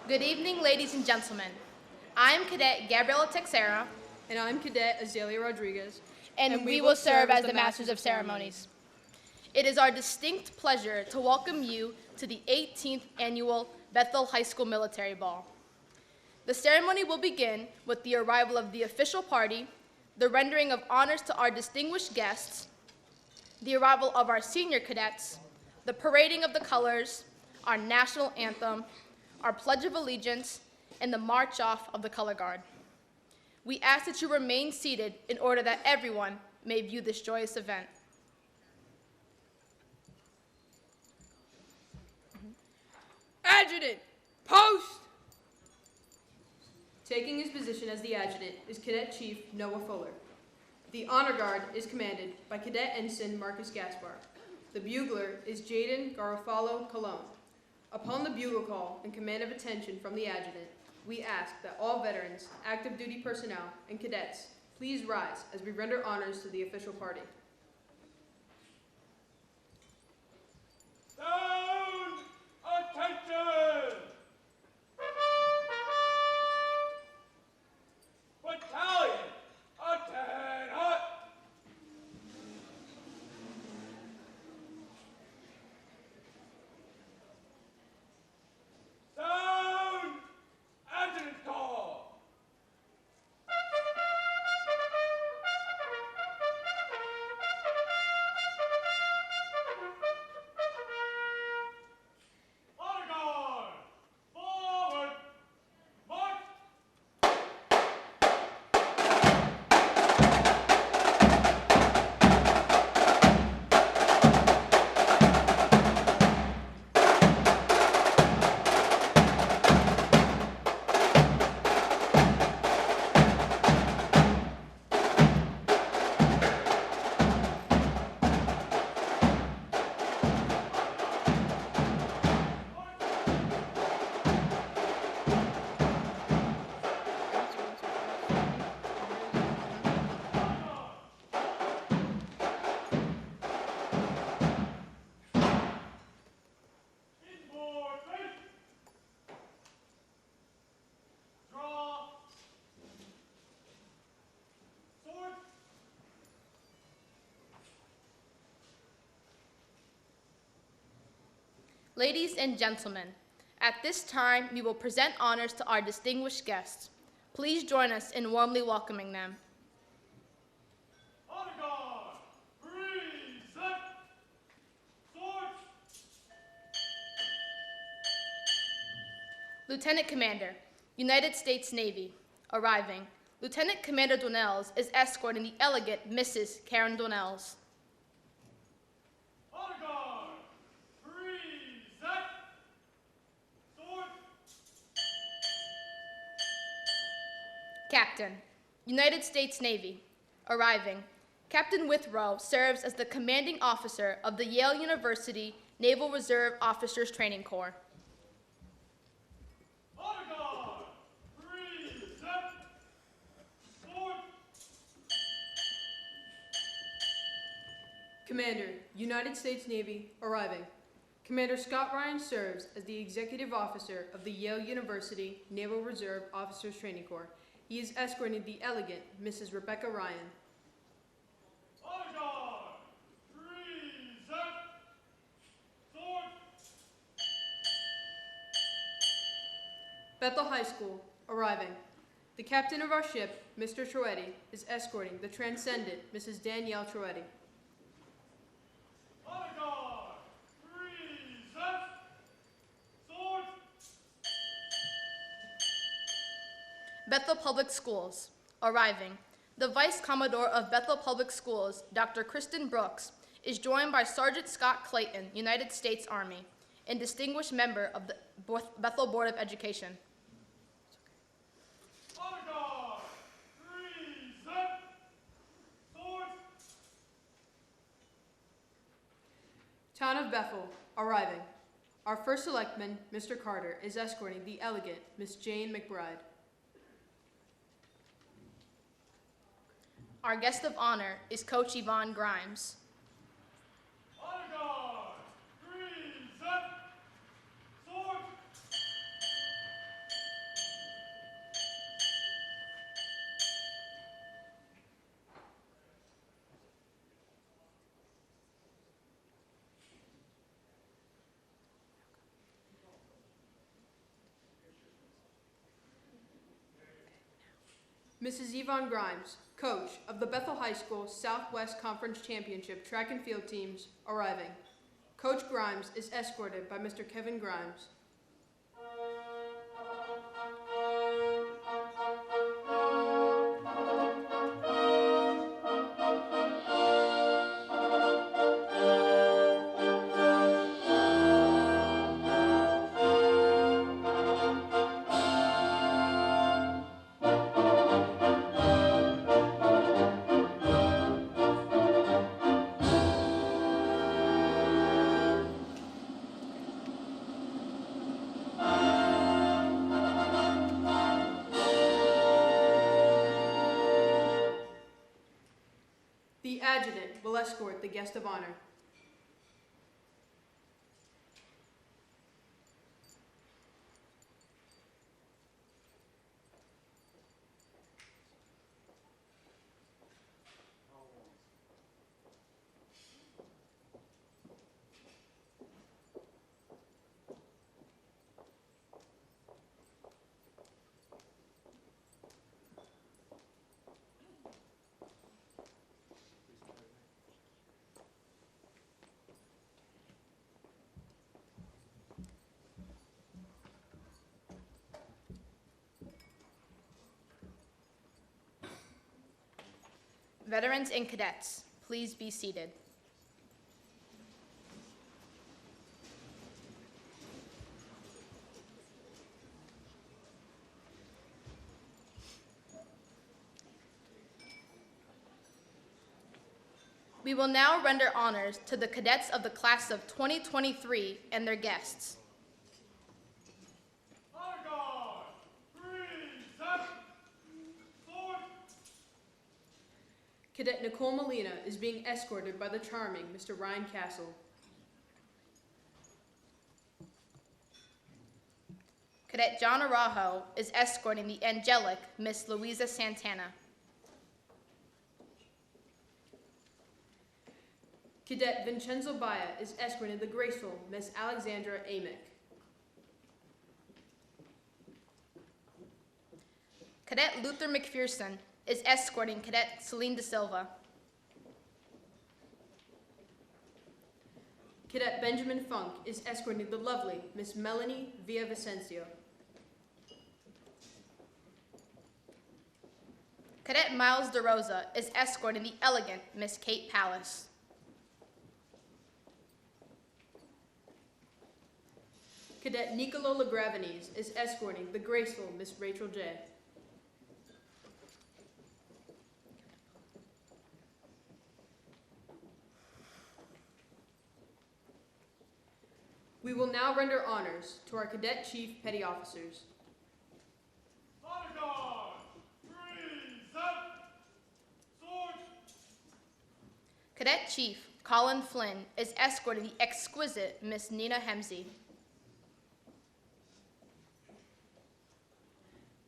Good evening, ladies and gentlemen. I am Cadet Gabriela Texera. And I'm Cadet Azalea Rodriguez. And we will serve as the Masters of Ceremonies. It is our distinct pleasure to welcome you to the 18th Annual Bethel High School Military Ball. The ceremony will begin with the arrival of the official party, the rendering of honors to our distinguished guests, the arrival of our senior cadets, the parading of the colors, our national anthem, our Pledge of Allegiance, and the march off of the color guard. We ask that you remain seated in order that everyone may view this joyous event. Adjutant, post! Taking his position as the adjutant is Cadet Chief Noah Fuller. The honor guard is commanded by Cadet Ensign Marcus Gaspar. The bugler is Jaden Garofalo Colon. Upon the bugle call and command of attention from the adjutant, we ask that all veterans, active duty personnel, and cadets please rise as we render honors to the official party. Sound attention! Battalion, attend hut! Sound adjutant call! Honor guard, forward, march! Inboard face! Draw! Sword! Ladies and gentlemen, at this time, we will present honors to our distinguished guests. Please join us in warmly welcoming them. Honor guard, present! Sword! Lieutenant Commander, United States Navy, arriving. Lieutenant Commander Donnells is escorting the elegant Mrs. Karen Donnells. Honor guard, present! Sword! Captain, United States Navy, arriving. Captain Withrow serves as the commanding officer of the Yale University Naval Reserve Officers Training Corps. Honor guard, present. Sword. Commander, United States Navy, arriving. Commander Scott Ryan serves as the executive officer of the Yale University Naval Reserve Officers Training Corps. He is escorting the elegant Mrs. Rebecca Ryan. Honor guard, present. Sword. Bethel High School, arriving. The captain of our ship, Mr. Troetti, is escorting the transcendent Mrs. Danielle Troetti. Honor guard, present. Sword. Bethel Public Schools, arriving. The Vice Commodore of Bethel Public Schools, Dr. Kristen Brooks, is joined by Sergeant Scott Clayton, United States Army, and distinguished member of the Bethel Board of Education. Honor guard, present. Sword. Town of Bethel, arriving. Our first selectman, Mr. Carter, is escorting the elegant Miss Jane McBride. Our guest of honor is Coach Yvonne Grimes. Honor guard, present. Sword. Mrs. Yvonne Grimes, coach of the Bethel High School Southwest Conference Championship track and field teams, arriving. Coach Grimes is escorted by Mr. Kevin Grimes. The adjutant will escort the guest of honor. Veterans and cadets, please be seated. We will now render honors to the cadets of the class of 2023 and their guests. Honor guard, present. Sword. Cadet Nicole Molina is being escorted by the charming Mr. Ryan Castle. Cadet John Araujo is escorting the angelic Miss Louisa Santana. Cadet Vincenzo Baia is escorting the graceful Miss Alexandra Amick. Cadet Luther McPherson is escorting Cadet Celine De Silva. Cadet Benjamin Funk is escorting the lovely Miss Melanie Villavicencio. Cadet Miles DeRosa is escorting the elegant Miss Kate Palace. Cadet Nicolo Lagravenese is escorting the graceful Miss Rachel J. We will now render honors to our Cadet Chief Petty Officers. Honor guard, present. Sword. Cadet Chief Colin Flynn is escorting the exquisite Miss Nina Hemsey.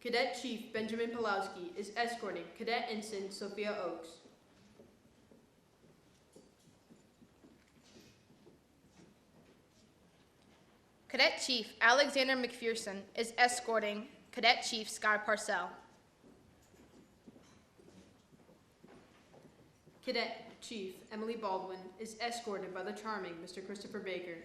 Cadet Chief Benjamin Pulowski is escorting Cadet Ensign Sophia Oakes. Cadet Chief Alexander McPherson is escorting Cadet Chief Sky Parcell. Cadet Chief Emily Baldwin is escorted by the charming Mr. Christopher Baker.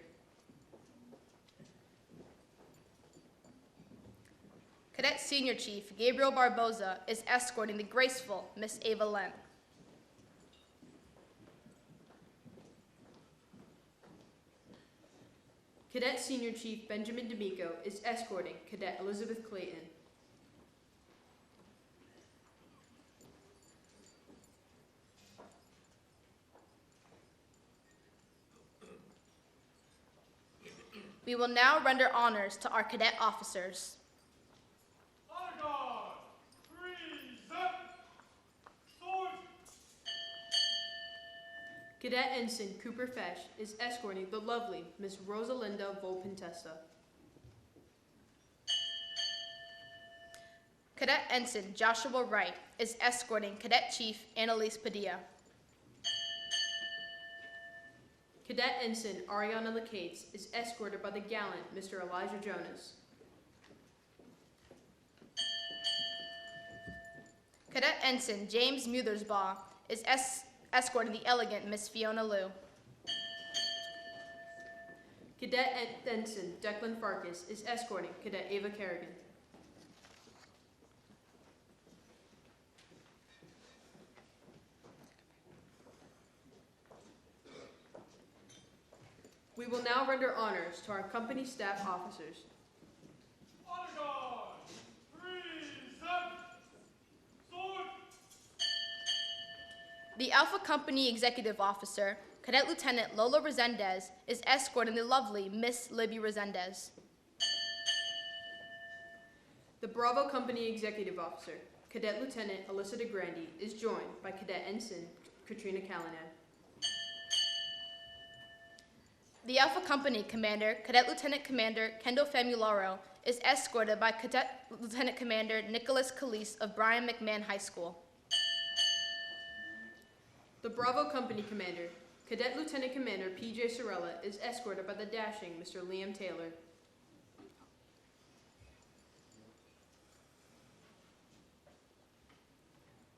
Cadet Senior Chief Gabriel Barboza is escorting the graceful Miss Ava Lent. Cadet Senior Chief Benjamin D'Amico is escorting Cadet Elizabeth Clayton. We will now render honors to our cadet officers. Honor guard, present. Sword. Cadet Ensign Cooper Fesh is escorting the lovely Miss Rosalinda Volpintesta. Cadet Ensign Joshua Wright is escorting Cadet Chief Annalise Padilla. Cadet Ensign Ariana Lacates is escorted by the gallant Mr. Elijah Jonas. Cadet Ensign James Muthersbaugh is escorting the elegant Miss Fiona Liu. Cadet Ensign Declan Farkas is escorting Cadet Ava Kerrigan. We will now render honors to our company staff officers. Honor guard, present. Sword. The Alpha Company Executive Officer, Cadet Lieutenant Lola Resendez, is escorting the lovely Miss Libby Resendez. The Bravo Company Executive Officer, Cadet Lieutenant Alyssa DeGrande, is joined by Cadet Ensign Katrina Callanan. The Alpha Company Commander, Cadet Lieutenant Commander Kendall Famularo, is escorted by Cadet Lieutenant Commander Nicholas Calise of Brian McMahon High School. The Bravo Company Commander, Cadet Lieutenant Commander P.J. Sorella, is escorted by the dashing Mr. Liam Taylor.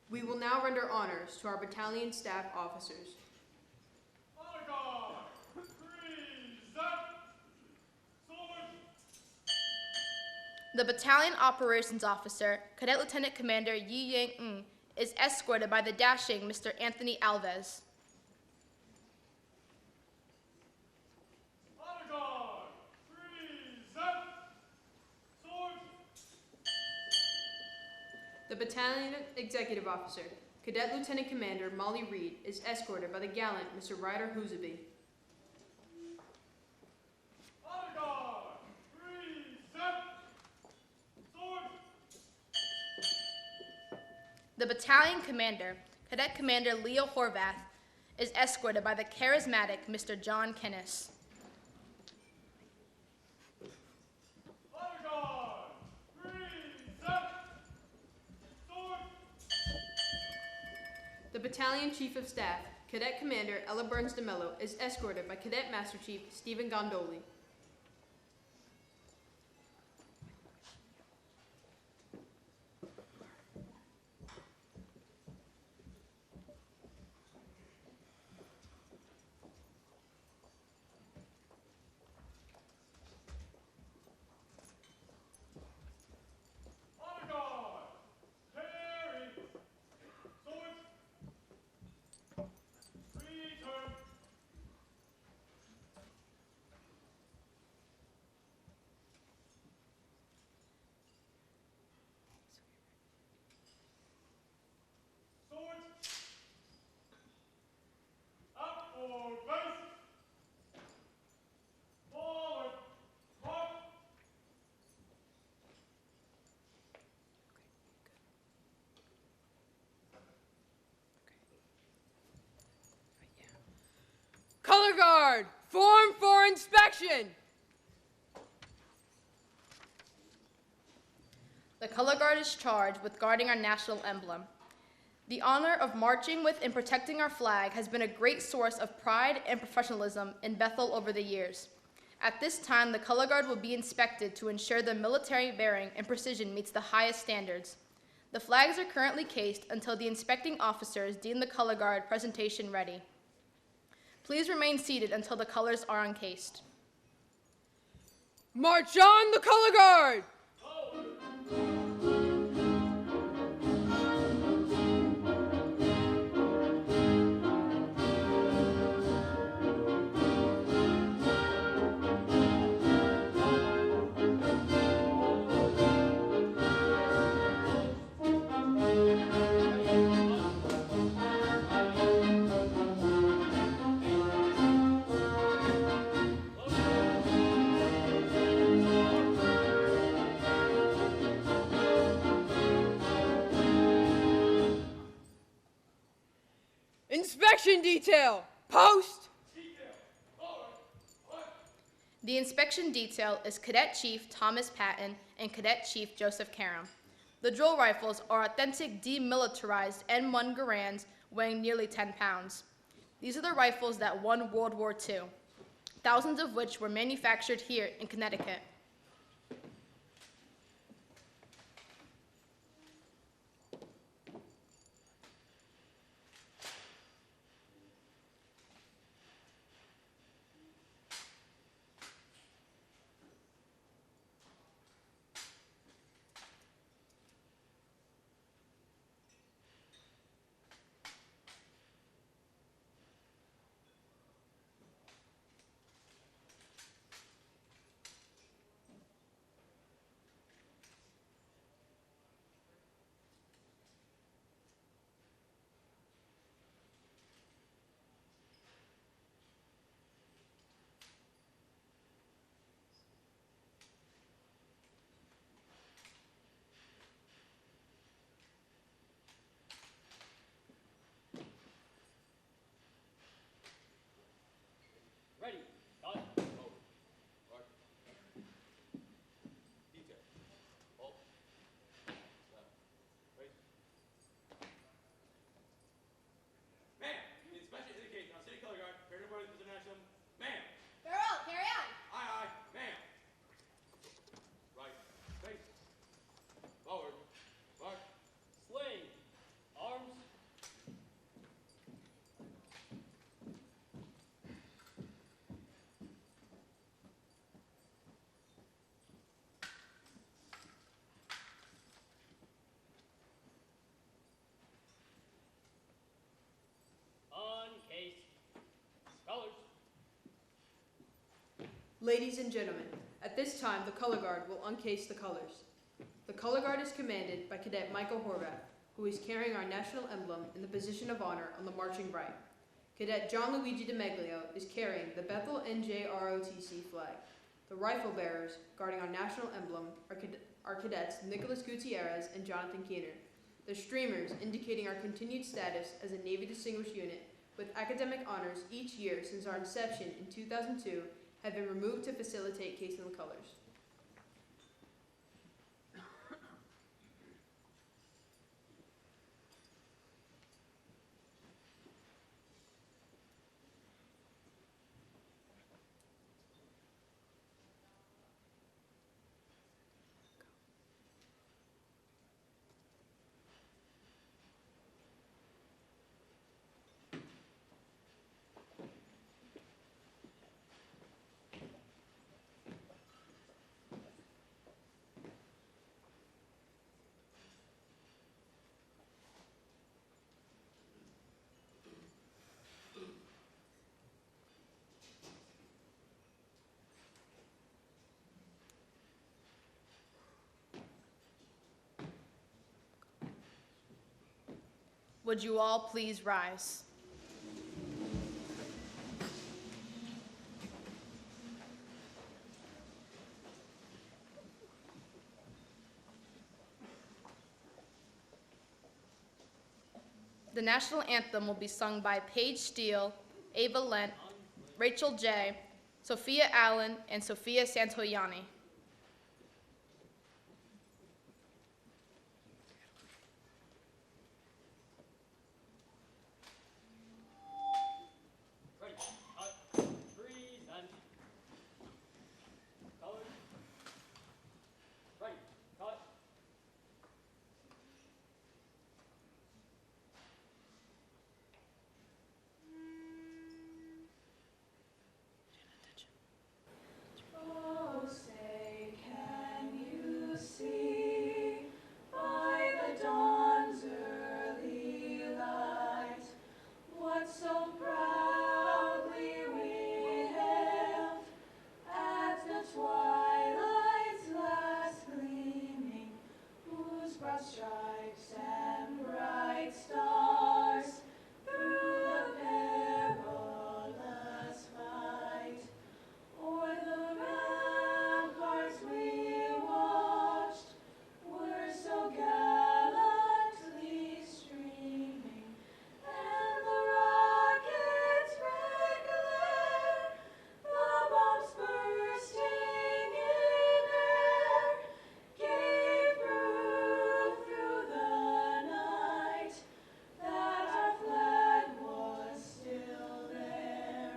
We will now render honors to our battalion staff officers. Honor guard, present. Sword. The Battalion Operations Officer, Cadet Lieutenant Commander Yi Yang Ng, is escorted by the dashing Mr. Anthony Alves. Honor guard, present. Sword. The Battalion Executive Officer, Cadet Lieutenant Commander Molly Reed, is escorted by the gallant Mr. Ryder Hoosaby. Honor guard, present. Sword. The Battalion Commander, Cadet Commander Leo Horvath, is escorted by the charismatic Mr. John Kennis. Honor guard, present. Sword. The Battalion Chief of Staff, Cadet Commander Ella Burns DeMello, is escorted by Cadet Master Chief Stephen Gondoli. Honor guard, carry. Sword. Return. Form for inspection. The color guard is charged with guarding our national emblem. The honor of marching with and protecting our flag has been a great source of pride and professionalism in Bethel over the years. At this time, the color guard will be inspected to ensure the military bearing and precision meets the highest standards. The flags are currently cased until the inspecting officers deem the color guard presentation ready. Please remain seated until the colors are uncased. March on, the color guard. Inspection detail, post. The inspection detail is Cadet Chief Thomas Patton and Cadet Chief Joseph Karam. The drill rifles are authentic demilitarized M1 Garands weighing nearly 10 pounds. These are the rifles that won World War II, thousands of which were manufactured here in Connecticut. Ready. Done. Over. Mark. Detail. Hold. Left. Right. Ma'am, the inspection indicates on city color guard, fair to the national. Ma'am. Farewell, carry on. Aye, aye. Ma'am. Right. Face. Forward. Mark. Sling. Arms. Uncased. Colors. Ladies and gentlemen, at this time, the color guard will uncase the colors. The color guard is commanded by Cadet Michael Horvath, who is carrying our national emblem in the position of honor on the marching right. Cadet John Luigi DiMeglio is carrying the Bethel NJROTC flag. The rifle bearers guarding our national emblem are Cadets Nicholas Gutierrez and Jonathan Keener. The streamers, indicating our continued status as a Navy Distinguished Unit with academic honors each year since our inception in 2002, have been removed to facilitate casing the colors. Would you all please rise? The national anthem will be sung by Paige Steele, Ava Lent, Rachel J., Sophia Allen, and Sophia Santoyani. Ready. Present. Colors. Ready. Cut. Oh, say, can you see by the dawn's early light what so proudly we hailed at the twilight's last gleaming, whose broad stripes and bright stars through the perilous fight o'er the ramparts we watched were so gallantly streaming, and the rockets' red glare, the bombs bursting in air, gave proof through the night that our flag was still there.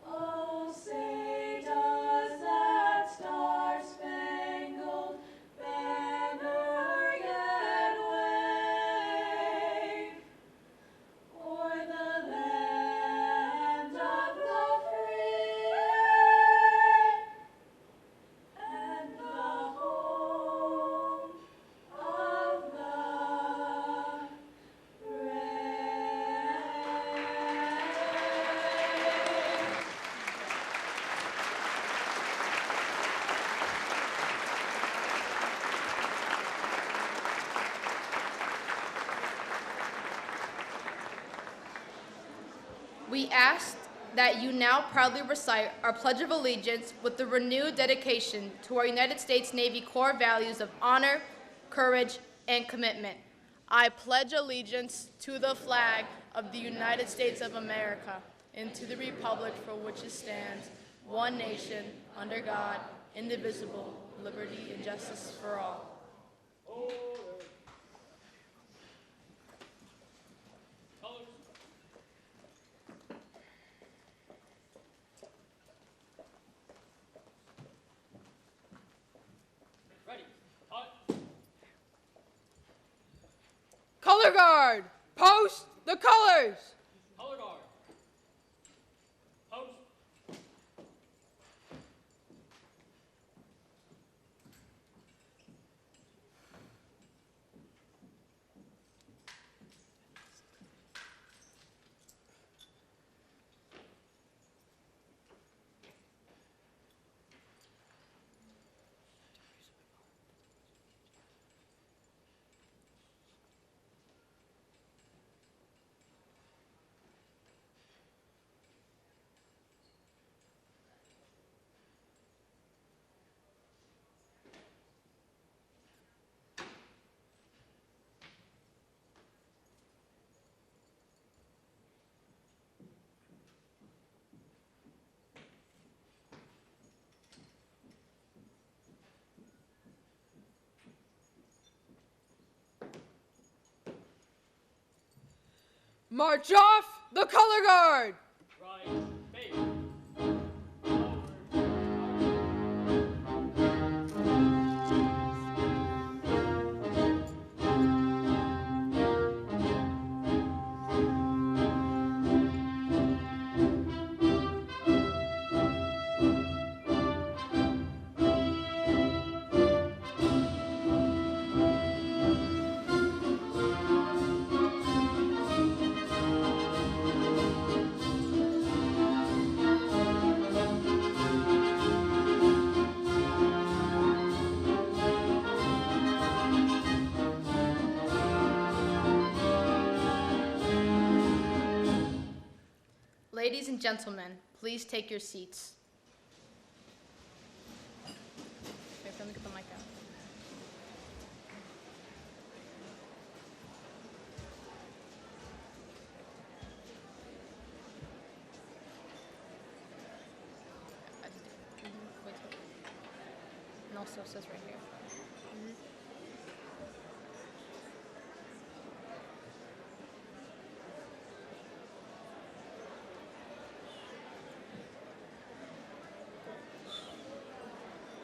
Oh, say, does that star-spangled banner yet wave o'er the land of the free and the home of the brave? We ask that you now proudly recite our Pledge of Allegiance with the renewed dedication to our United States Navy core values of honor, courage, and commitment. I pledge allegiance to the flag of the United States of America and to the republic for which it stands, one nation, under God, indivisible, liberty and justice for all. Colors. Ready. Cut. Color guard, post the colors. Color guard. Post. March off the color guard. Right. Face. Forward. Ladies and gentlemen, please take your seats. Wait, let me get the mic out. also says right here.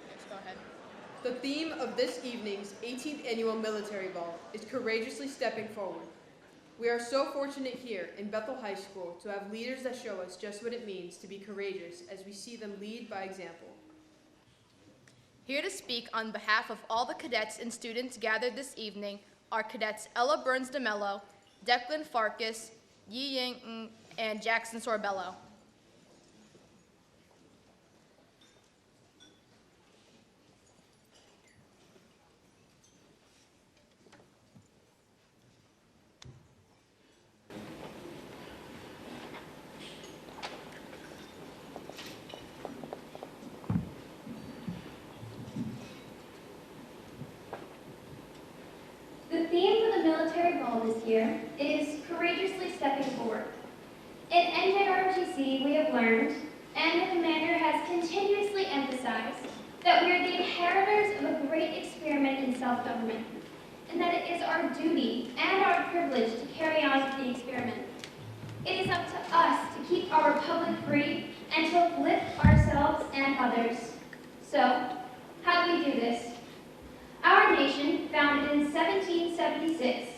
Yes, go ahead. The theme of this evening's 18th Annual Military Ball is Courageously Stepping Forward. We are so fortunate here in Bethel High School to have leaders that show us just what it means to be courageous as we see them lead by example. Here to speak on behalf of all the cadets and students gathered this evening are Cadets Ella Burns DeMello, Declan Farkas, Yi Ying, and Jackson Sorbello. The theme for the military ball this year is courageously stepping forward. At NJROTC, we have learned, and the commander has continuously emphasized, that we are the inheritors of a great experiment in self-government, and that it is our duty and our privilege to carry on the experiment. It is up to us to keep our republic free and to uplift ourselves and others. So, how do we do this? Our nation, founded in 1776,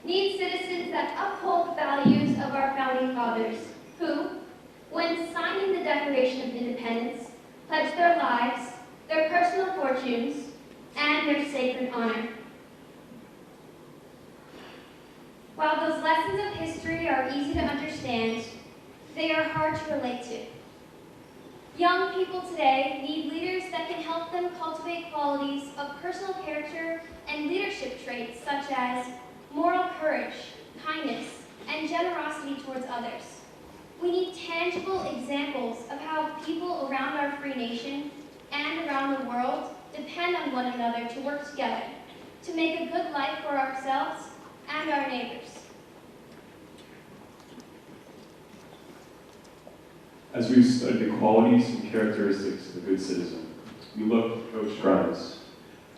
needs citizens that uphold the values of our founding fathers, who, when signing the Declaration of Independence, pledged their lives, their personal fortunes, and their sacred honor. While those lessons of history are easy to understand, they are hard to relate to. Young people today need leaders that can help them cultivate qualities of personal character and leadership traits such as moral courage, kindness, and generosity towards others. We need tangible examples of how people around our free nation and around the world depend on one another to work together to make a good life for ourselves and our neighbors. As we've studied the qualities and characteristics of a good citizen, we look at Coach Grimes.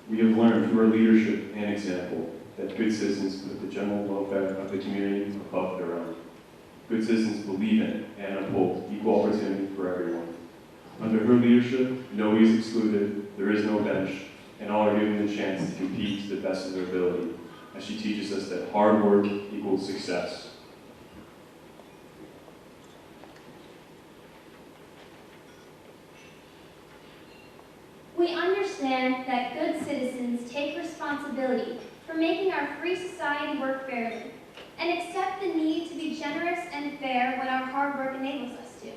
We have learned from her leadership and example that good citizens put the general welfare of the community above their own. Good citizens believe in and uphold equal opportunity for everyone. Under her leadership, nobody is excluded, there is no bench, and all are given the chance to compete to the best of their ability, as she teaches us that hard work equals success. We understand that good citizens take responsibility for making our free society work fairly, and accept the need to be generous and fair when our hard work enables us to.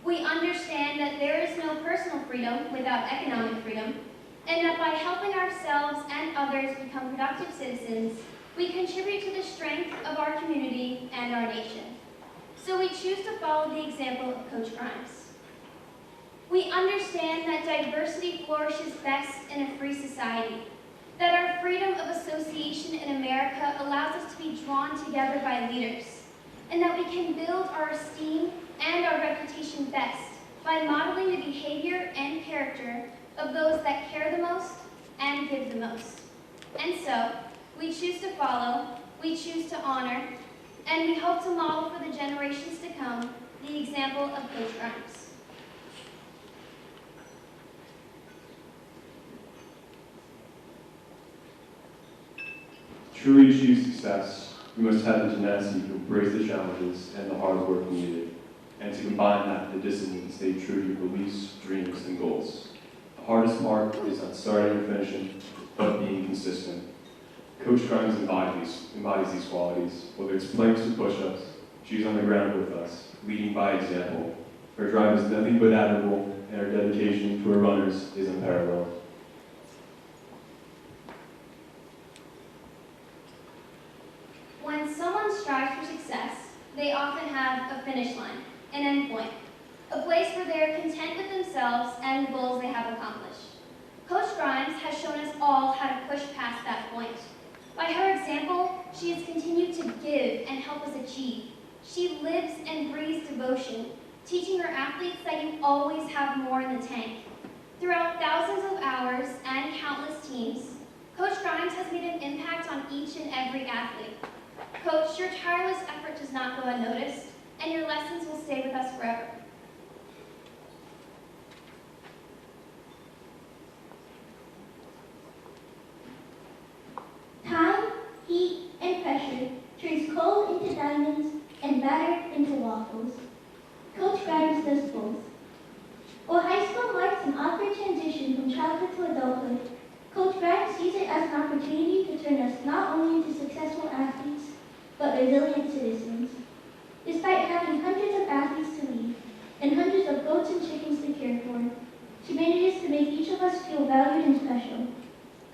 We understand that there is no personal freedom without economic freedom, and that by helping ourselves and others become productive citizens, we contribute to the strength of our community and our nation. So we choose to follow the example of Coach Grimes. We understand that diversity flourishes best in a free society, that our freedom of association in America allows us to be drawn together by leaders, and that we can build our esteem and our reputation best by modeling the behavior and character of those that care the most and give the most. And so, we choose to follow, we choose to honor, and we hope to model for the generations to come the example of Coach Grimes. To truly achieve success, we must have the tenacity to embrace the challenges and the hard work needed, and to combine that with the discipline to stay true to your beliefs, dreams, and goals. The hardest part is not starting or finishing, but being consistent. Coach Grimes embodies these qualities. Whether it's planks or push-ups, she's on the ground with us, leading by example. Her drive is nothing but admirable, and her dedication to her runners is unparalleled. When someone strives for success, they often have a finish line, an end point, a place where they are content with themselves and the goals they have accomplished. Coach Grimes has shown us all how to push past that point. By her example, she has continued to give and help us achieve. She lives and breathes devotion, teaching her athletes that you always have more in the tank. Throughout thousands of hours and countless teams, Coach Grimes has made an impact on each and every athlete. Coach, your tireless effort does not go unnoticed, and your lessons will stay with us forever. Time, heat, and pressure turns coal into diamonds and batter into waffles. Coach Grimes does both. While high school marks an awkward transition from childhood to adulthood, Coach Grimes sees it as an opportunity to turn us not only into successful athletes, but resilient citizens. Despite having hundreds of athletes to lead and hundreds of goats and chickens to care for, she manages to make each of us feel valued and special.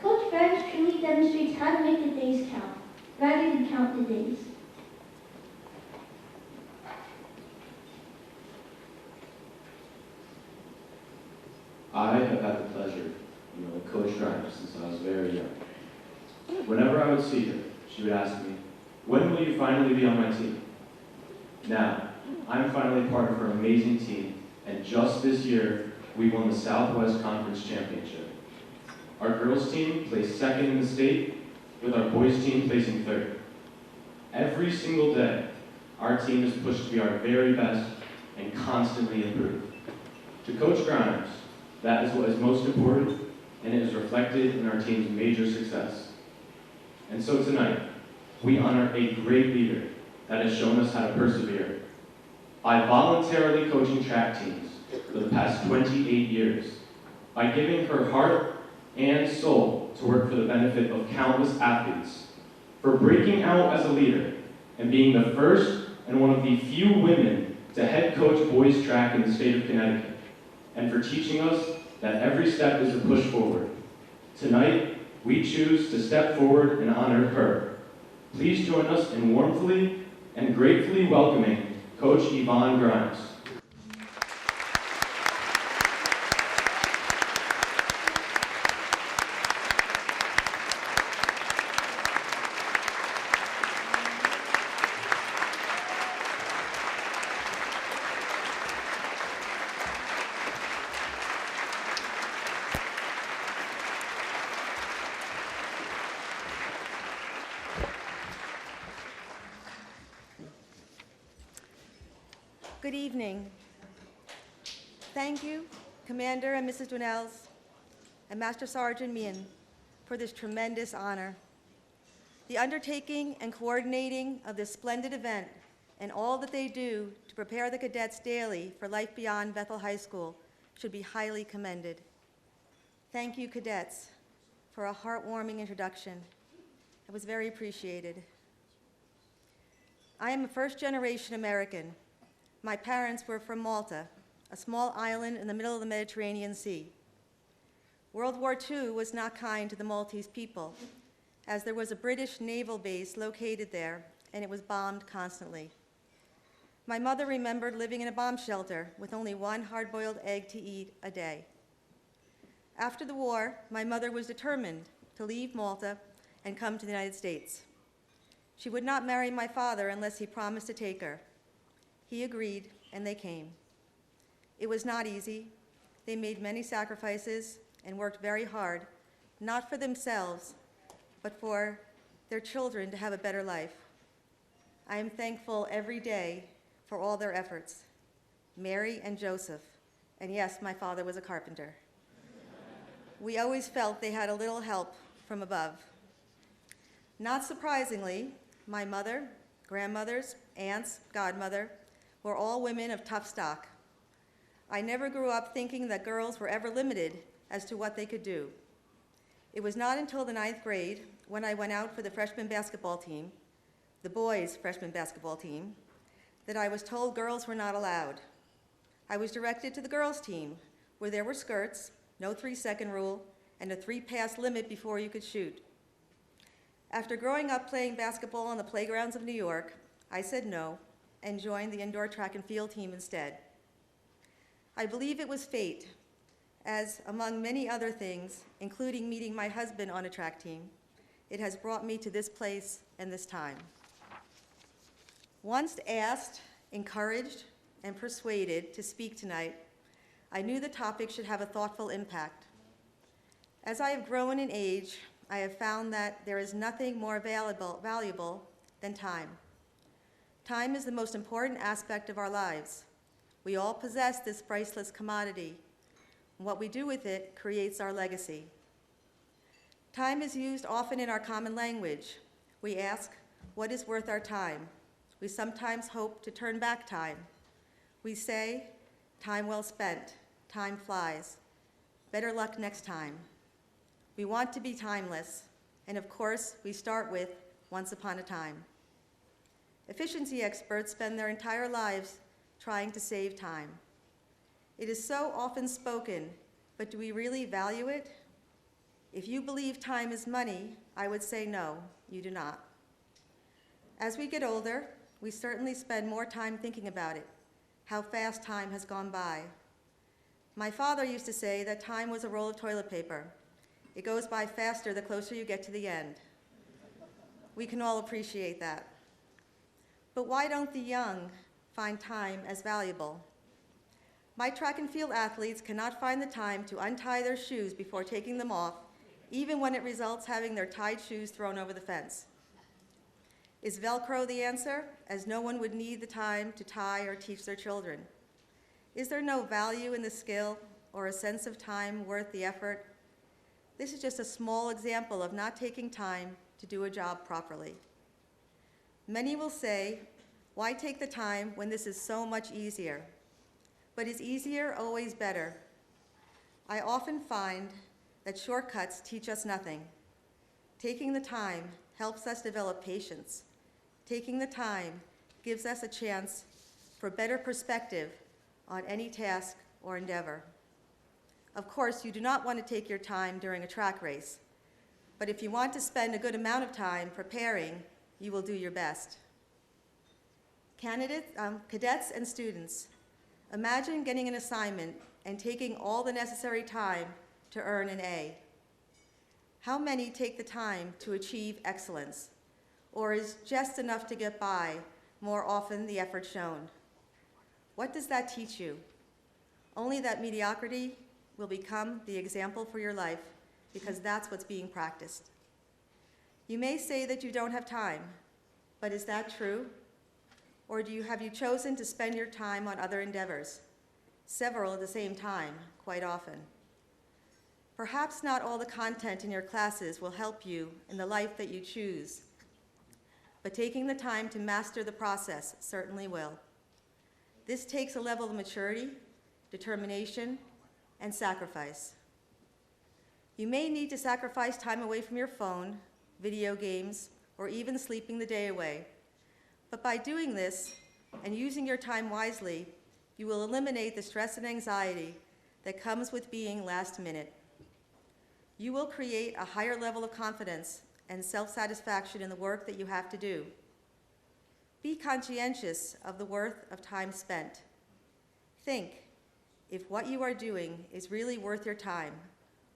Coach Grimes truly demonstrates how to make the days count, rather than count the days. I have had the pleasure of knowing Coach Grimes since I was very young. Whenever I would see her, she would ask me, "When will you finally be on my team?" Now, I'm finally part of her amazing team, and just this year, we won the Southwest Conference Championship. Our girls' team placed second in the state, with our boys' team placing third. Every single day, our team is pushed to be our very best and constantly improve. To Coach Grimes, that is what is most important, and it is reflected in our team's major success. And so tonight, we honor a great leader that has shown us how to persevere. By voluntarily coaching track teams for the past 28 years, by giving her heart and soul to work for the benefit of countless athletes, for breaking out as a leader and being the first and one of the few women to head coach boys track in the state of Connecticut, and for teaching us that every step is a push forward. Tonight, we choose to step forward and honor her. Please join us in warmly and gratefully welcoming Coach Yvonne Grimes. Good evening. Thank you, Commander and Mrs. Dwinells, and Master Sergeant Meehan, for this tremendous honor. The undertaking and coordinating of this splendid event and all that they do to prepare the cadets daily for life beyond Bethel High School should be highly commended. Thank you, cadets, for a heartwarming introduction. It was very appreciated. I am a first-generation American. My parents were from Malta, a small island in the middle of the Mediterranean Sea. World War II was not kind to the Maltese people, as there was a British naval base located there, and it was bombed constantly. My mother remembered living in a bomb shelter with only one hard-boiled egg to eat a day. After the war, my mother was determined to leave Malta and come to the United States. She would not marry my father unless he promised to take her. He agreed, and they came. It was not easy. They made many sacrifices and worked very hard, not for themselves, but for their children to have a better life. I am thankful every day for all their efforts. Mary and Joseph, and yes, my father was a carpenter. We always felt they had a little help from above. Not surprisingly, my mother, grandmothers, aunts, godmother, were all women of tough stock. I never grew up thinking that girls were ever limited as to what they could do. It was not until the 9th grade, when I went out for the freshman basketball team, the boys' freshman basketball team, that I was told girls were not allowed. I was directed to the girls' team, where there were skirts, no 3-second rule, and a 3-pass limit before you could shoot. After growing up playing basketball on the playgrounds of New York, I said no and joined the indoor track and field team instead. I believe it was fate, as among many other things, including meeting my husband on a track team, it has brought me to this place and this time. Once asked, encouraged, and persuaded to speak tonight, I knew the topic should have a thoughtful impact. As I have grown in age, I have found that there is nothing more valuable than time. Time is the most important aspect of our lives. We all possess this priceless commodity. What we do with it creates our legacy. Time is used often in our common language. We ask, what is worth our time? We sometimes hope to turn back time. We say, time well spent, time flies. Better luck next time. We want to be timeless, and of course, we start with once upon a time. Efficiency experts spend their entire lives trying to save time. It is so often spoken, but do we really value it? If you believe time is money, I would say no, you do not. As we get older, we certainly spend more time thinking about it, how fast time has gone by. My father used to say that time was a roll of toilet paper. It goes by faster the closer you get to the end. We can all appreciate that. But why don't the young find time as valuable? My track and field athletes cannot find the time to untie their shoes before taking them off, even when it results having their tied shoes thrown over the fence. Is Velcro the answer, as no one would need the time to tie or teach their children? Is there no value in the skill or a sense of time worth the effort? This is just a small example of not taking time to do a job properly. Many will say, why take the time when this is so much easier? But is easier always better? I often find that shortcuts teach us nothing. Taking the time helps us develop patience. Taking the time gives us a chance for better perspective on any task or endeavor. Of course, you do not want to take your time during a track race, but if you want to spend a good amount of time preparing, you will do your best. Cadets and students, imagine getting an assignment and taking all the necessary time to earn an A. How many take the time to achieve excellence, or is just enough to get by more often the effort shown? What does that teach you? Only that mediocrity will become the example for your life, because that's what's being practiced. You may say that you don't have time, but is that true? Or have you chosen to spend your time on other endeavors, several at the same time, quite often? Perhaps not all the content in your classes will help you in the life that you choose, but taking the time to master the process certainly will. This takes a level of maturity, determination, and sacrifice. You may need to sacrifice time away from your phone, video games, or even sleeping the day away. But by doing this and using your time wisely, you will eliminate the stress and anxiety that comes with being last minute. You will create a higher level of confidence and self-satisfaction in the work that you have to do. Be conscientious of the worth of time spent. Think if what you are doing is really worth your time,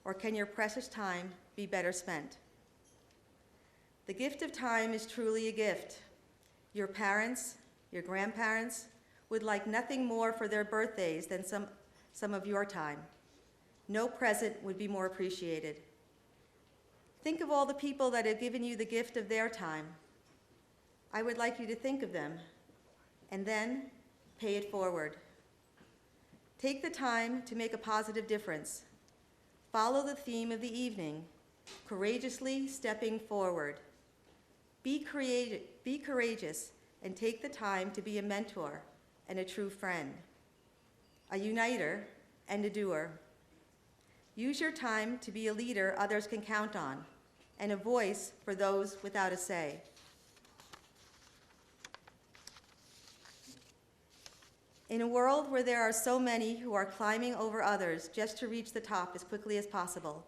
or can your precious time be better spent? The gift of time is truly a gift. Your parents, your grandparents would like nothing more for their birthdays than some of your time. No present would be more appreciated. Think of all the people that have given you the gift of their time. I would like you to think of them, and then pay it forward. Take the time to make a positive difference. Follow the theme of the evening, courageously stepping forward. Be courageous and take the time to be a mentor and a true friend, a uniter and a doer. Use your time to be a leader others can count on and a voice for those without a say. In a world where there are so many who are climbing over others just to reach the top as quickly as possible,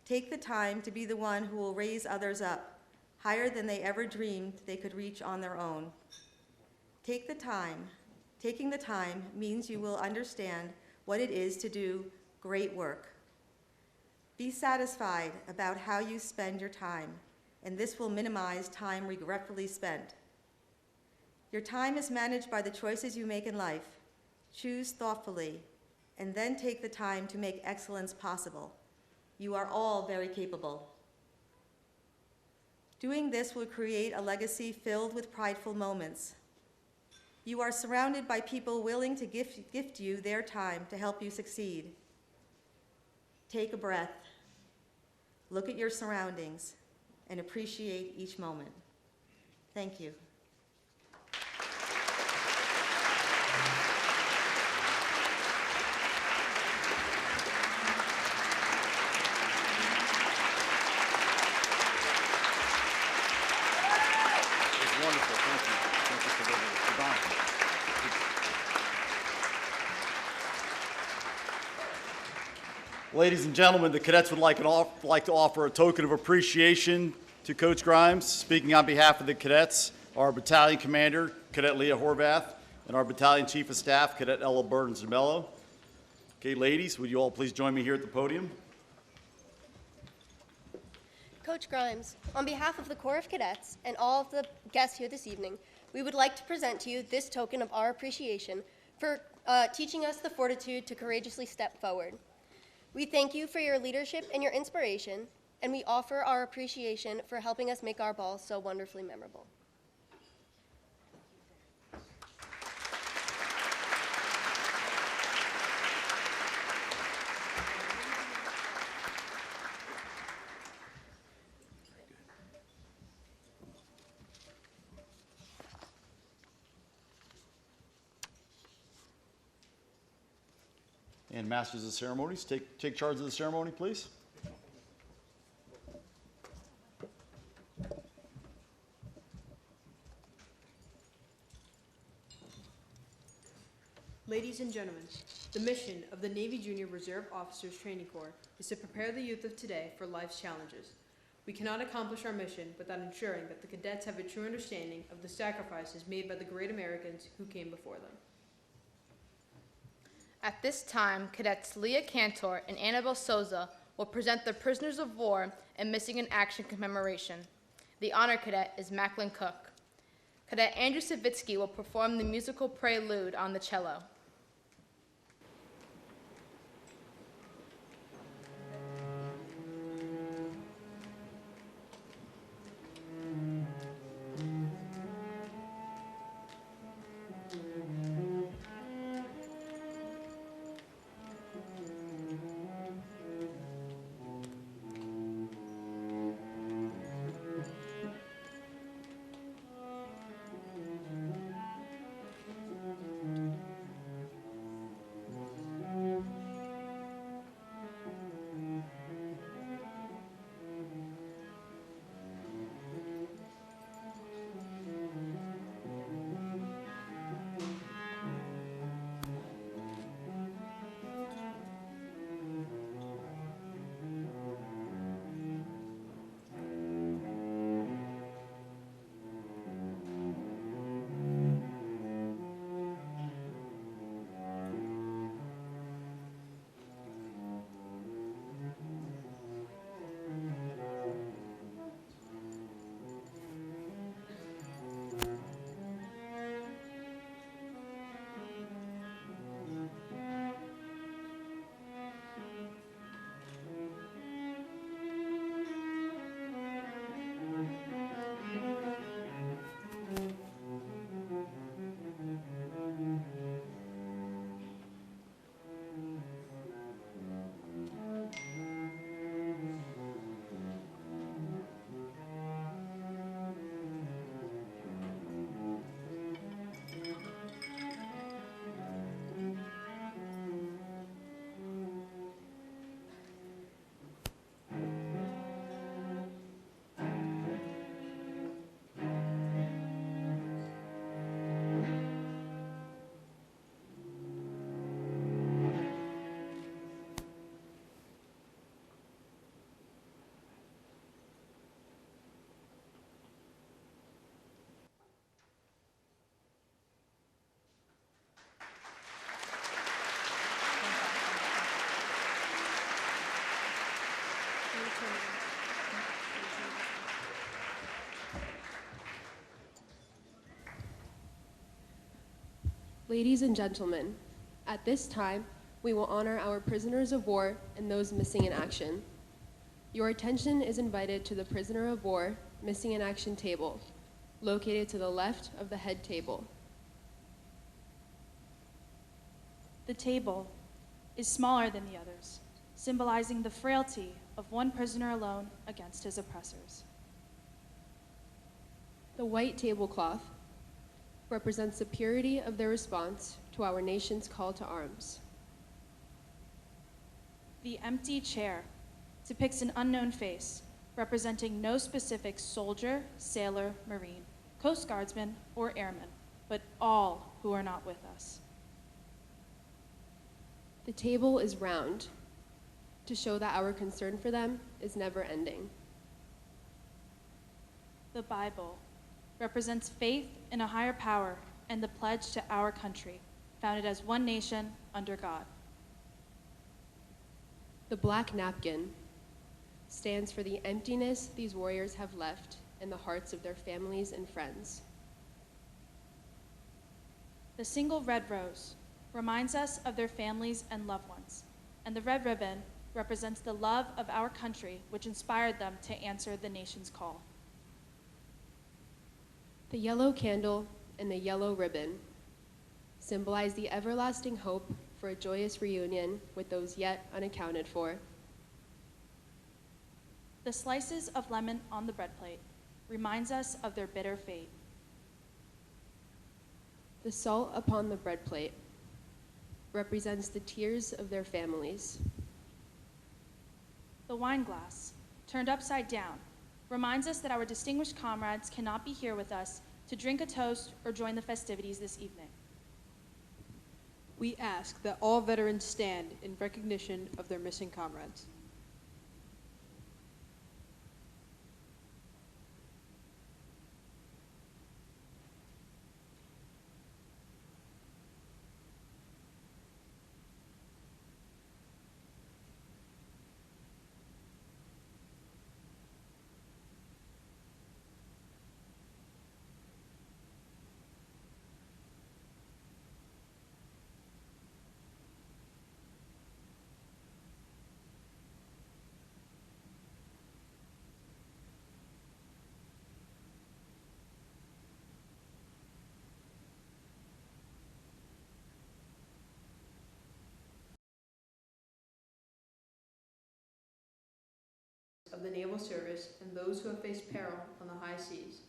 take the time to be the one who will raise others up, higher than they ever dreamed they could reach on their own. Taking the time means you will understand what it is to do great work. Be satisfied about how you spend your time, and this will minimize time regretfully spent. Your time is managed by the choices you make in life. Choose thoughtfully and then take the time to make excellence possible. You are all very capable. Doing this will create a legacy filled with prideful moments. You are surrounded by people willing to gift you their time to help you succeed. Take a breath, look at your surroundings, and appreciate each moment. Thank you. Wonderful, thank you. Thank you for the Ladies and gentlemen, the cadets would like to offer a token of appreciation to Coach Grimes. Speaking on behalf of the cadets, our battalion commander, Cadet Leah Horvath, and our battalion chief of staff, Cadet Ella Burton-Zamello. Okay, ladies, would you all please join me here at the podium? Coach Grimes, on behalf of the Corps of Cadets and all of the guests here this evening, we would like to present to you this token of our appreciation for teaching us the fortitude to courageously step forward. We thank you for your leadership and your inspiration, and we offer our appreciation for helping us make our ball so wonderfully memorable. And Masters of Ceremonies, take charge of the ceremony, please. Ladies and gentlemen, the mission of the Navy Junior Reserve Officers Training Corps is to prepare the youth of today for life's challenges. We cannot accomplish our mission without ensuring that the cadets have a true understanding of the sacrifices made by the great Americans who came before them. At this time, Cadets Leah Cantor and Annabelle Souza will present the Prisoners of War and Missing in Action commemoration. The honor cadet is Macklin Cook. Cadet Andrew Savitsky will perform the musical prelude on the cello. Ladies and gentlemen, at this time, we will honor our prisoners of war and those missing in action. Your attention is invited to the prisoner of war missing in action table, located to the left of the head table. The table is smaller than the others, symbolizing the frailty of one prisoner alone against his oppressors. The white tablecloth represents the purity of their response to our nation's call to arms. The empty chair depicts an unknown face, representing no specific soldier, sailor, marine, Coast Guardsman, or airman, but all who are not with us. The table is round, to show that our concern for them is never ending. The Bible represents faith in a higher power and the pledge to our country, founded as one nation under God. The black napkin stands for the emptiness these warriors have left in the hearts of their families and friends. The single red rose reminds us of their families and loved ones, and the red ribbon represents the love of our country, which inspired them to answer the nation's call. The yellow candle and the yellow ribbon symbolize the everlasting hope for a joyous reunion with those yet unaccounted for. The slices of lemon on the bread plate reminds us of their bitter fate. The salt upon the bread plate represents the tears of their families. The wine glass, turned upside down, reminds us that our distinguished comrades cannot be here with us to drink a toast or join the festivities this evening. We ask that all veterans stand in recognition of their missing comrades. Of the naval service and those who have faced peril on the high seas.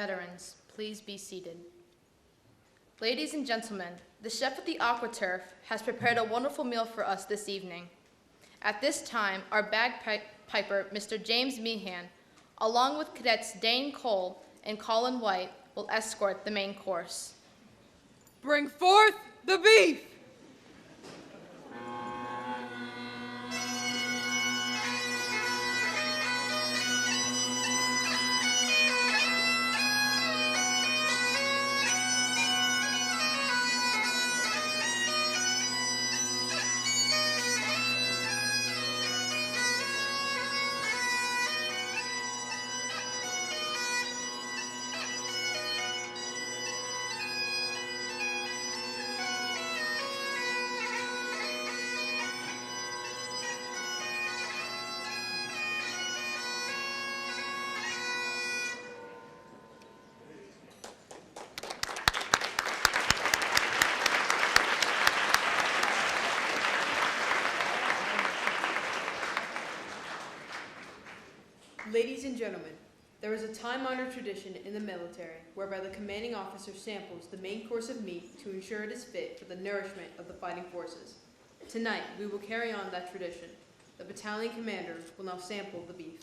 Veterans, please be seated. Ladies and gentlemen, the chef at the Aqua Turf has prepared a wonderful meal for us this evening. At this time, our bagpiper, Mr. James Meehan, along with cadets Dane Cole and Colin White, will escort the main course. Bring forth the beef! gentlemen, there is a time-honored tradition in the military whereby the commanding officer samples the main course of meat to ensure it is fit for the nourishment of the fighting forces. Tonight, we will carry on that tradition. The battalion commander will now sample the beef.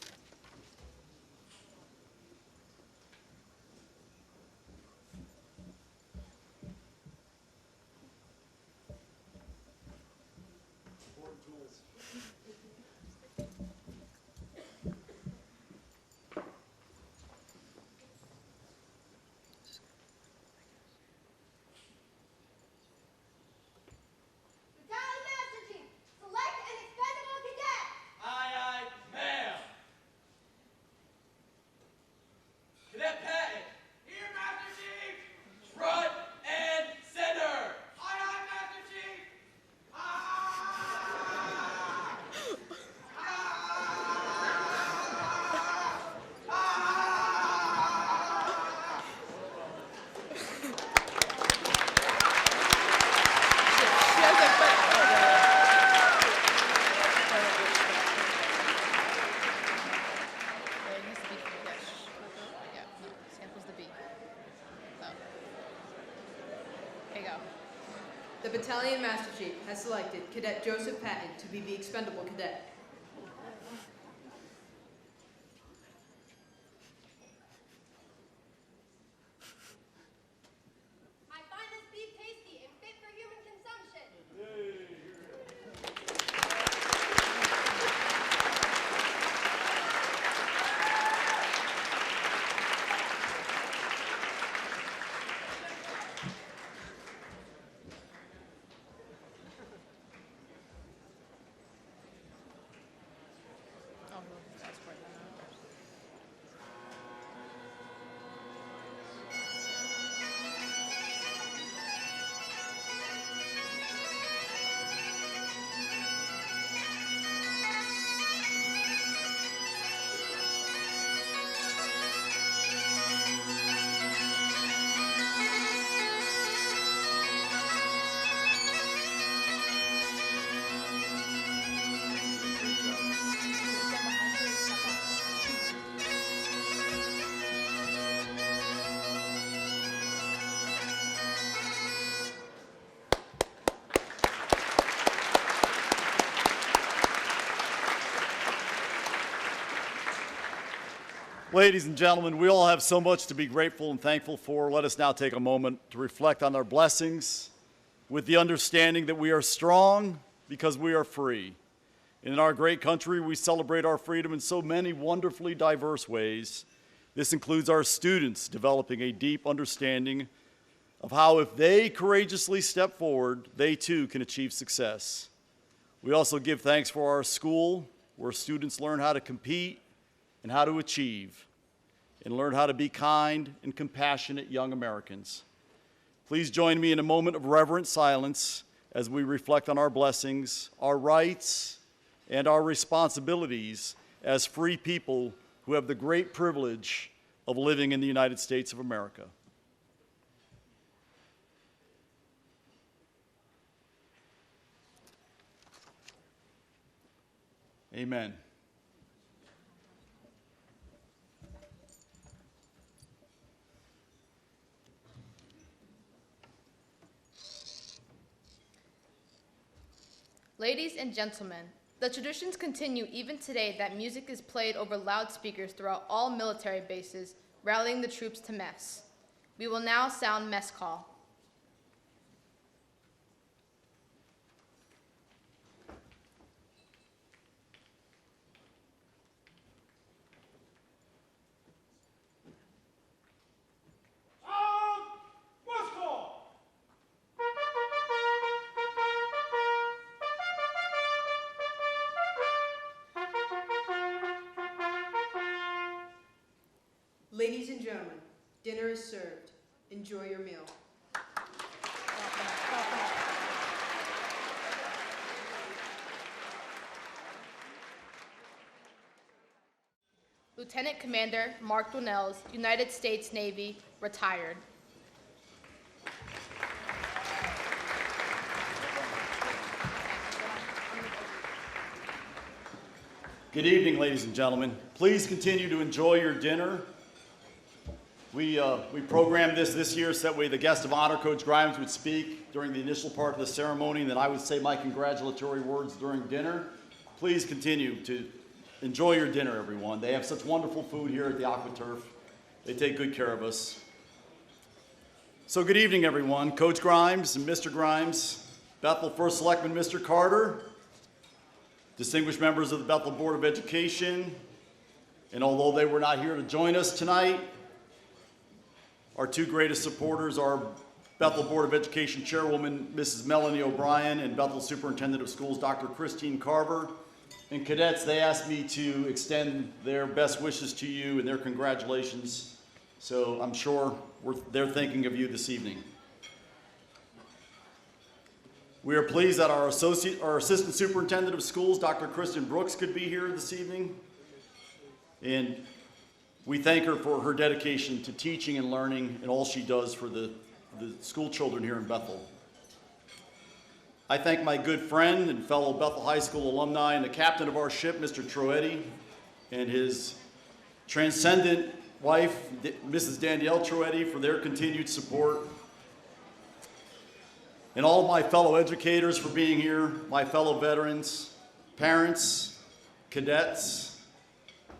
The Battalion Master Chief has selected Cadet Joseph Patton to be the expendable cadet. I find this beef tasty and fit for human consumption. Ladies and gentlemen, we all have so much to be grateful and thankful for. Let us now take a moment to reflect on our blessings with the understanding that we are strong because we are free. In our great country, we celebrate our freedom in so many wonderfully diverse ways. This includes our students developing a deep understanding of how if they courageously step forward, they too can achieve success. We also give thanks for our school, where students learn how to compete and how to achieve, and learn how to be kind and compassionate young Americans. Please join me in a moment of reverent silence as we reflect on our blessings, our rights, and our responsibilities as free people who have the great privilege of living in the United States of America. Amen. Ladies and gentlemen, the traditions continue even today that music is played over loudspeakers throughout all military bases, rallying the troops to mess. We will now sound mess call. Ladies and gentlemen, dinner is served. Enjoy your meal. Lieutenant Commander Mark Donnells, United States Navy, retired. Good evening, ladies and gentlemen. Please continue to enjoy your dinner. We programmed this year so that way the guest of honor, Coach Grimes, would speak during the initial part of the ceremony, and then I would say my congratulatory words during dinner. Please continue to enjoy your dinner, everyone. They have such wonderful food here at the Aqua Turf. They take good care of us. So good evening, everyone. Coach Grimes and Mr. Grimes, Bethel First Selectman Mr. Carter, distinguished members of the Bethel Board of Education, and although they were not here to join us tonight, our two greatest supporters are Bethel Board of Education Chairwoman Mrs. Melanie O'Brien and Bethel Superintendent of Schools Dr. Christine Carver. And cadets, they asked me to extend their best wishes to you and their congratulations. So I'm sure they're thinking of you this evening. We are pleased that our Assistant Superintendent of Schools, Dr. Kristen Brooks, could be here this evening. And we thank her for her dedication to teaching and learning and all she does for the school children here in Bethel. I thank my good friend and fellow Bethel High School alumni and the captain of our ship, Mr. Troetti, and his transcendent wife, Mrs. Danielle Troetti, for their continued support. And all of my fellow educators for being here, my fellow veterans, parents, cadets,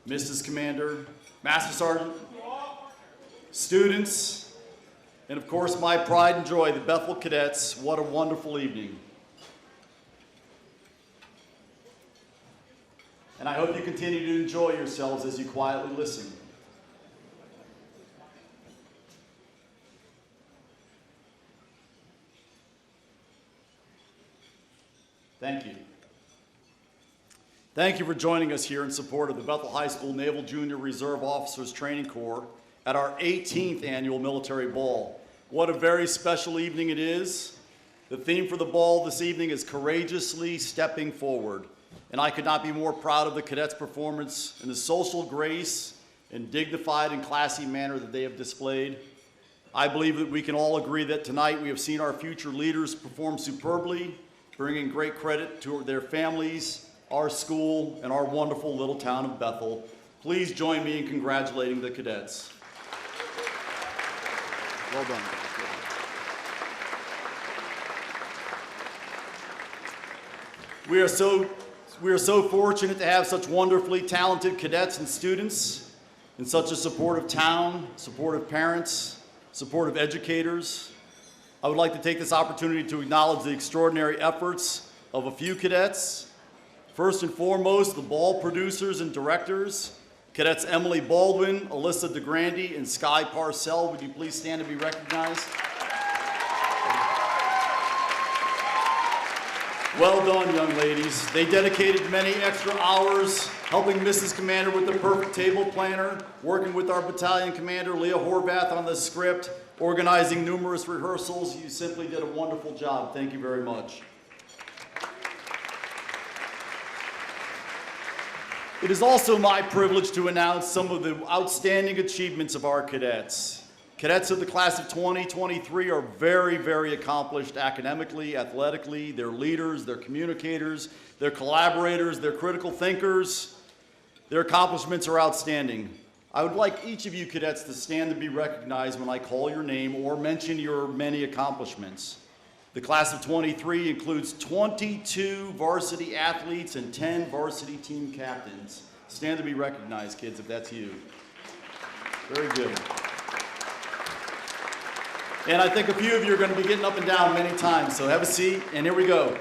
Mrs. Commander, Master Sergeant, students, and of course my pride and joy, the Bethel Cadets. What a wonderful evening. And I hope you continue to enjoy yourselves as you quietly listen. Thank you. Thank you for joining us here in support of the Bethel High School Naval Junior Reserve Officers Training Corps at our 18th Annual Military Ball. What a very special evening it is. The theme for the ball this evening is Courageously Stepping Forward. And I could not be more proud of the cadets' performance and the social grace and dignified and classy manner that they have displayed. I believe that we can all agree that tonight we have seen our future leaders perform superbly, bringing great credit to their families, our school, and our wonderful little town of Bethel. Please join me in congratulating the cadets. Well done, guys. We are so fortunate to have such wonderfully talented cadets and students in such a supportive town, supportive parents, supportive educators. I would like to take this opportunity to acknowledge the extraordinary efforts of a few cadets. First and foremost, the ball producers and directors, Cadets Emily Baldwin, Alyssa DeGrande, and Sky Parcell. Would you please stand to be recognized? Well done, young ladies. They dedicated many extra hours helping Mrs. Commander with the perfect table planner, working with our battalion commander, Leah Horvath, on the script, organizing numerous rehearsals. You simply did a wonderful job. Thank you very much. It is also my privilege to announce some of the outstanding achievements of our cadets. Cadets of the class of 2023 are very, very accomplished academically, athletically. They're leaders, they're communicators, they're collaborators, they're critical thinkers. Their accomplishments are outstanding. I would like each of you cadets to stand to be recognized when I call your name or mention your many accomplishments. The class of 23 includes 22 varsity athletes and 10 varsity team captains. Stand to be recognized, kids, if that's you. Very good. And I think a few of you are going to be getting up and down many times, so have a seat, and here we go.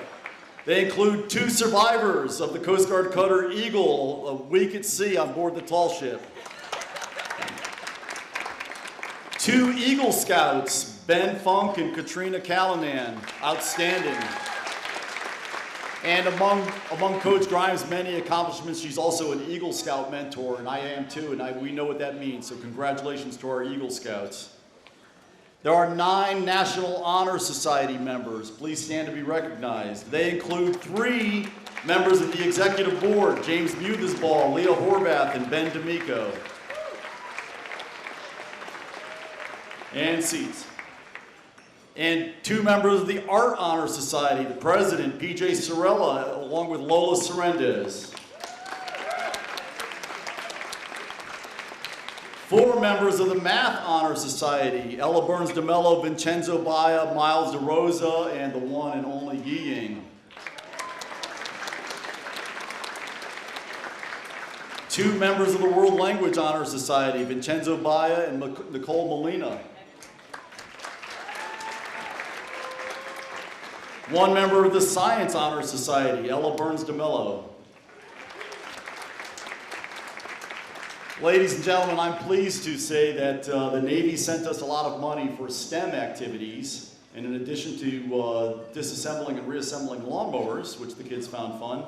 They include 2 survivors of the Coast Guard cutter Eagle, a week at sea on board the tall ship. 2 Eagle Scouts, Ben Funk and Katrina Callanan, outstanding. And among Coach Grimes' many accomplishments, she's also an Eagle Scout mentor, and I am too, and we know what that means, so congratulations to our Eagle Scouts. There are 9 National Honor Society members. Please stand to be recognized. They include 3 members of the Executive Board, James Muthersball, Leah Horvath, and Ben D'Amico. And seats. And 2 members of the Art Honor Society, the President, P.J. Sorella, along with Lola Sorendez. 4 members of the Math Honor Society, Ella Burns DeMello, Vincenzo Baia, Miles DeRosa, and the one and only Yi Ying. 2 members of the World Language Honor Society, Vincenzo Baia and Nicole Molina. 1 member of the Science Honor Society, Ella Burns DeMello. Ladies and gentlemen, I'm pleased to say that the Navy sent us a lot of money for STEM activities, and in addition to disassembling and reassembling lawnmowers, which the kids found fun,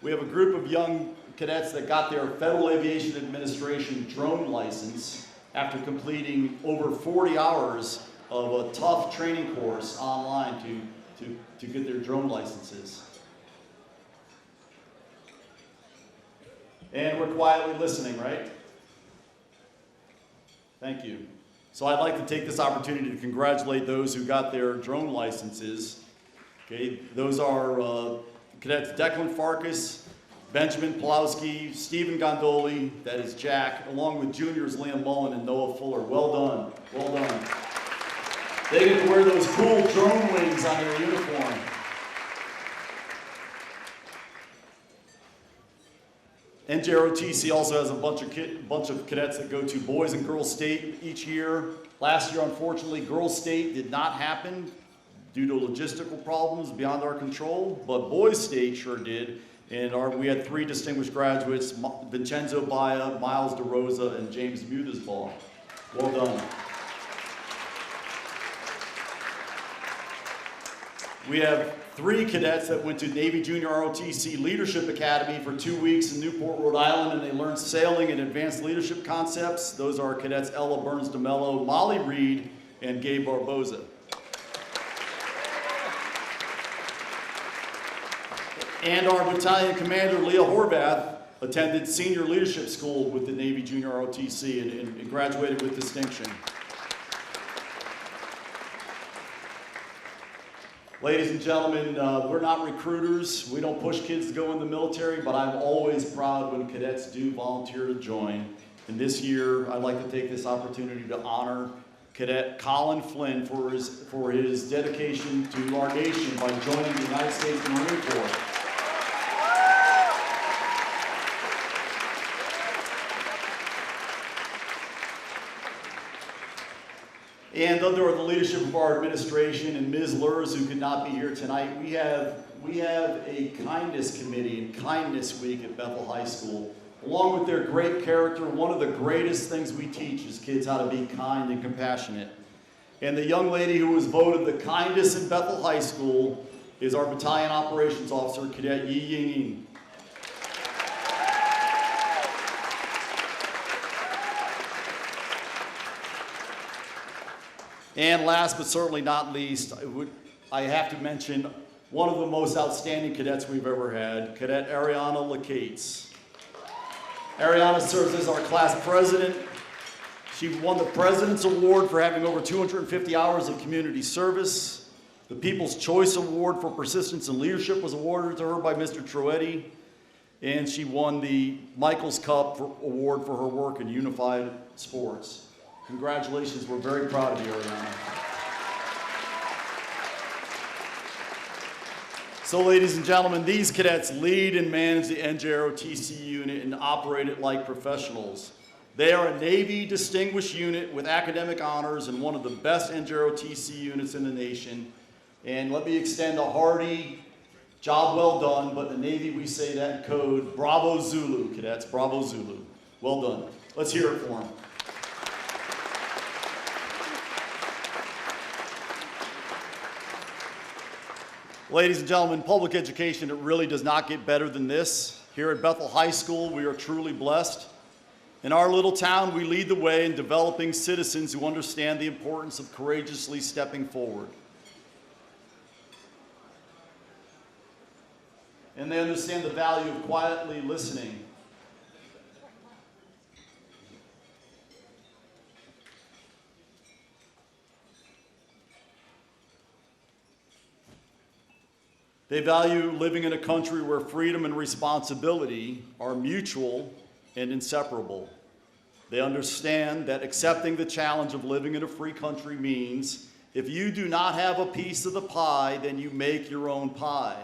we have a group of young cadets that got their Federal Aviation Administration drone license after completing over 40 hours of a tough training course online to get their drone licenses. And we're quietly listening, right? Thank you. So I'd like to take this opportunity to congratulate those who got their drone licenses. Okay, those are Cadets Declan Farkas, Benjamin Pulowski, Stephen Gondoli, that is Jack, along with juniors Liam Mullen and Noah Fuller. Well done, well done. They get to wear those cool drone wings on their uniform. NJROTC also has a bunch of cadets that go to Boys and Girls State each year. Last year, unfortunately, Girls State did not happen due to logistical problems beyond our control, but Boys State sure did. And we had 3 distinguished graduates, Vincenzo Baia, Miles DeRosa, and James Mutisball. Well done. We have 3 cadets that went to Navy Junior ROTC Leadership Academy for 2 weeks in Newport, Rhode Island, and they learned sailing and advanced leadership concepts. Those are cadets Ella Burns DeMello, Molly Reed, and Gabe Barboza. And our battalion commander, Leah Horvath, attended senior leadership school with the Navy Junior ROTC and graduated with distinction. Ladies and gentlemen, we're not recruiters. We don't push kids to go in the military, but I'm always proud when cadets do volunteer to join. And this year, I'd like to take this opportunity to honor Cadet Colin Flynn for his dedication to our nation by joining the United States Marine Corps. And under the leadership of our administration and Ms. Lurs, who could not be here tonight, we have a kindness committee and kindness week at Bethel High School. Along with their great character, one of the greatest things we teach is kids how to be kind and compassionate. And the young lady who was voted the kindest in Bethel High School is our battalion operations officer, Cadet Yi Ying. And last but certainly not least, I have to mention one of the most outstanding cadets we've ever had, Cadet Ariana Lacates. Ariana serves as our class president. She won the President's Award for having over 250 hours of community service. The People's Choice Award for Persistence and Leadership was awarded to her by Mr. Troetti. And she won the Michaels Cup Award for her work in unified sports. Congratulations, we're very proud of you, Ariana. So ladies and gentlemen, these cadets lead and manage the NJROTC unit and operate it like professionals. They are a Navy distinguished unit with academic honors and one of the best NJROTC units in the nation. And let me extend a hearty job well done, but in the Navy we say that in code, Bravo Zulu, cadets, Bravo Zulu. Well done. Let's hear it for them. Ladies and gentlemen, public education, it really does not get better than this. Here at Bethel High School, we are truly blessed. In our little town, we lead the way in developing citizens who understand the importance of courageously stepping forward. And they understand the value of quietly listening. They value living in a country where freedom and responsibility are mutual and inseparable. They understand that accepting the challenge of living in a free country means if you do not have a piece of the pie, then you make your own pie.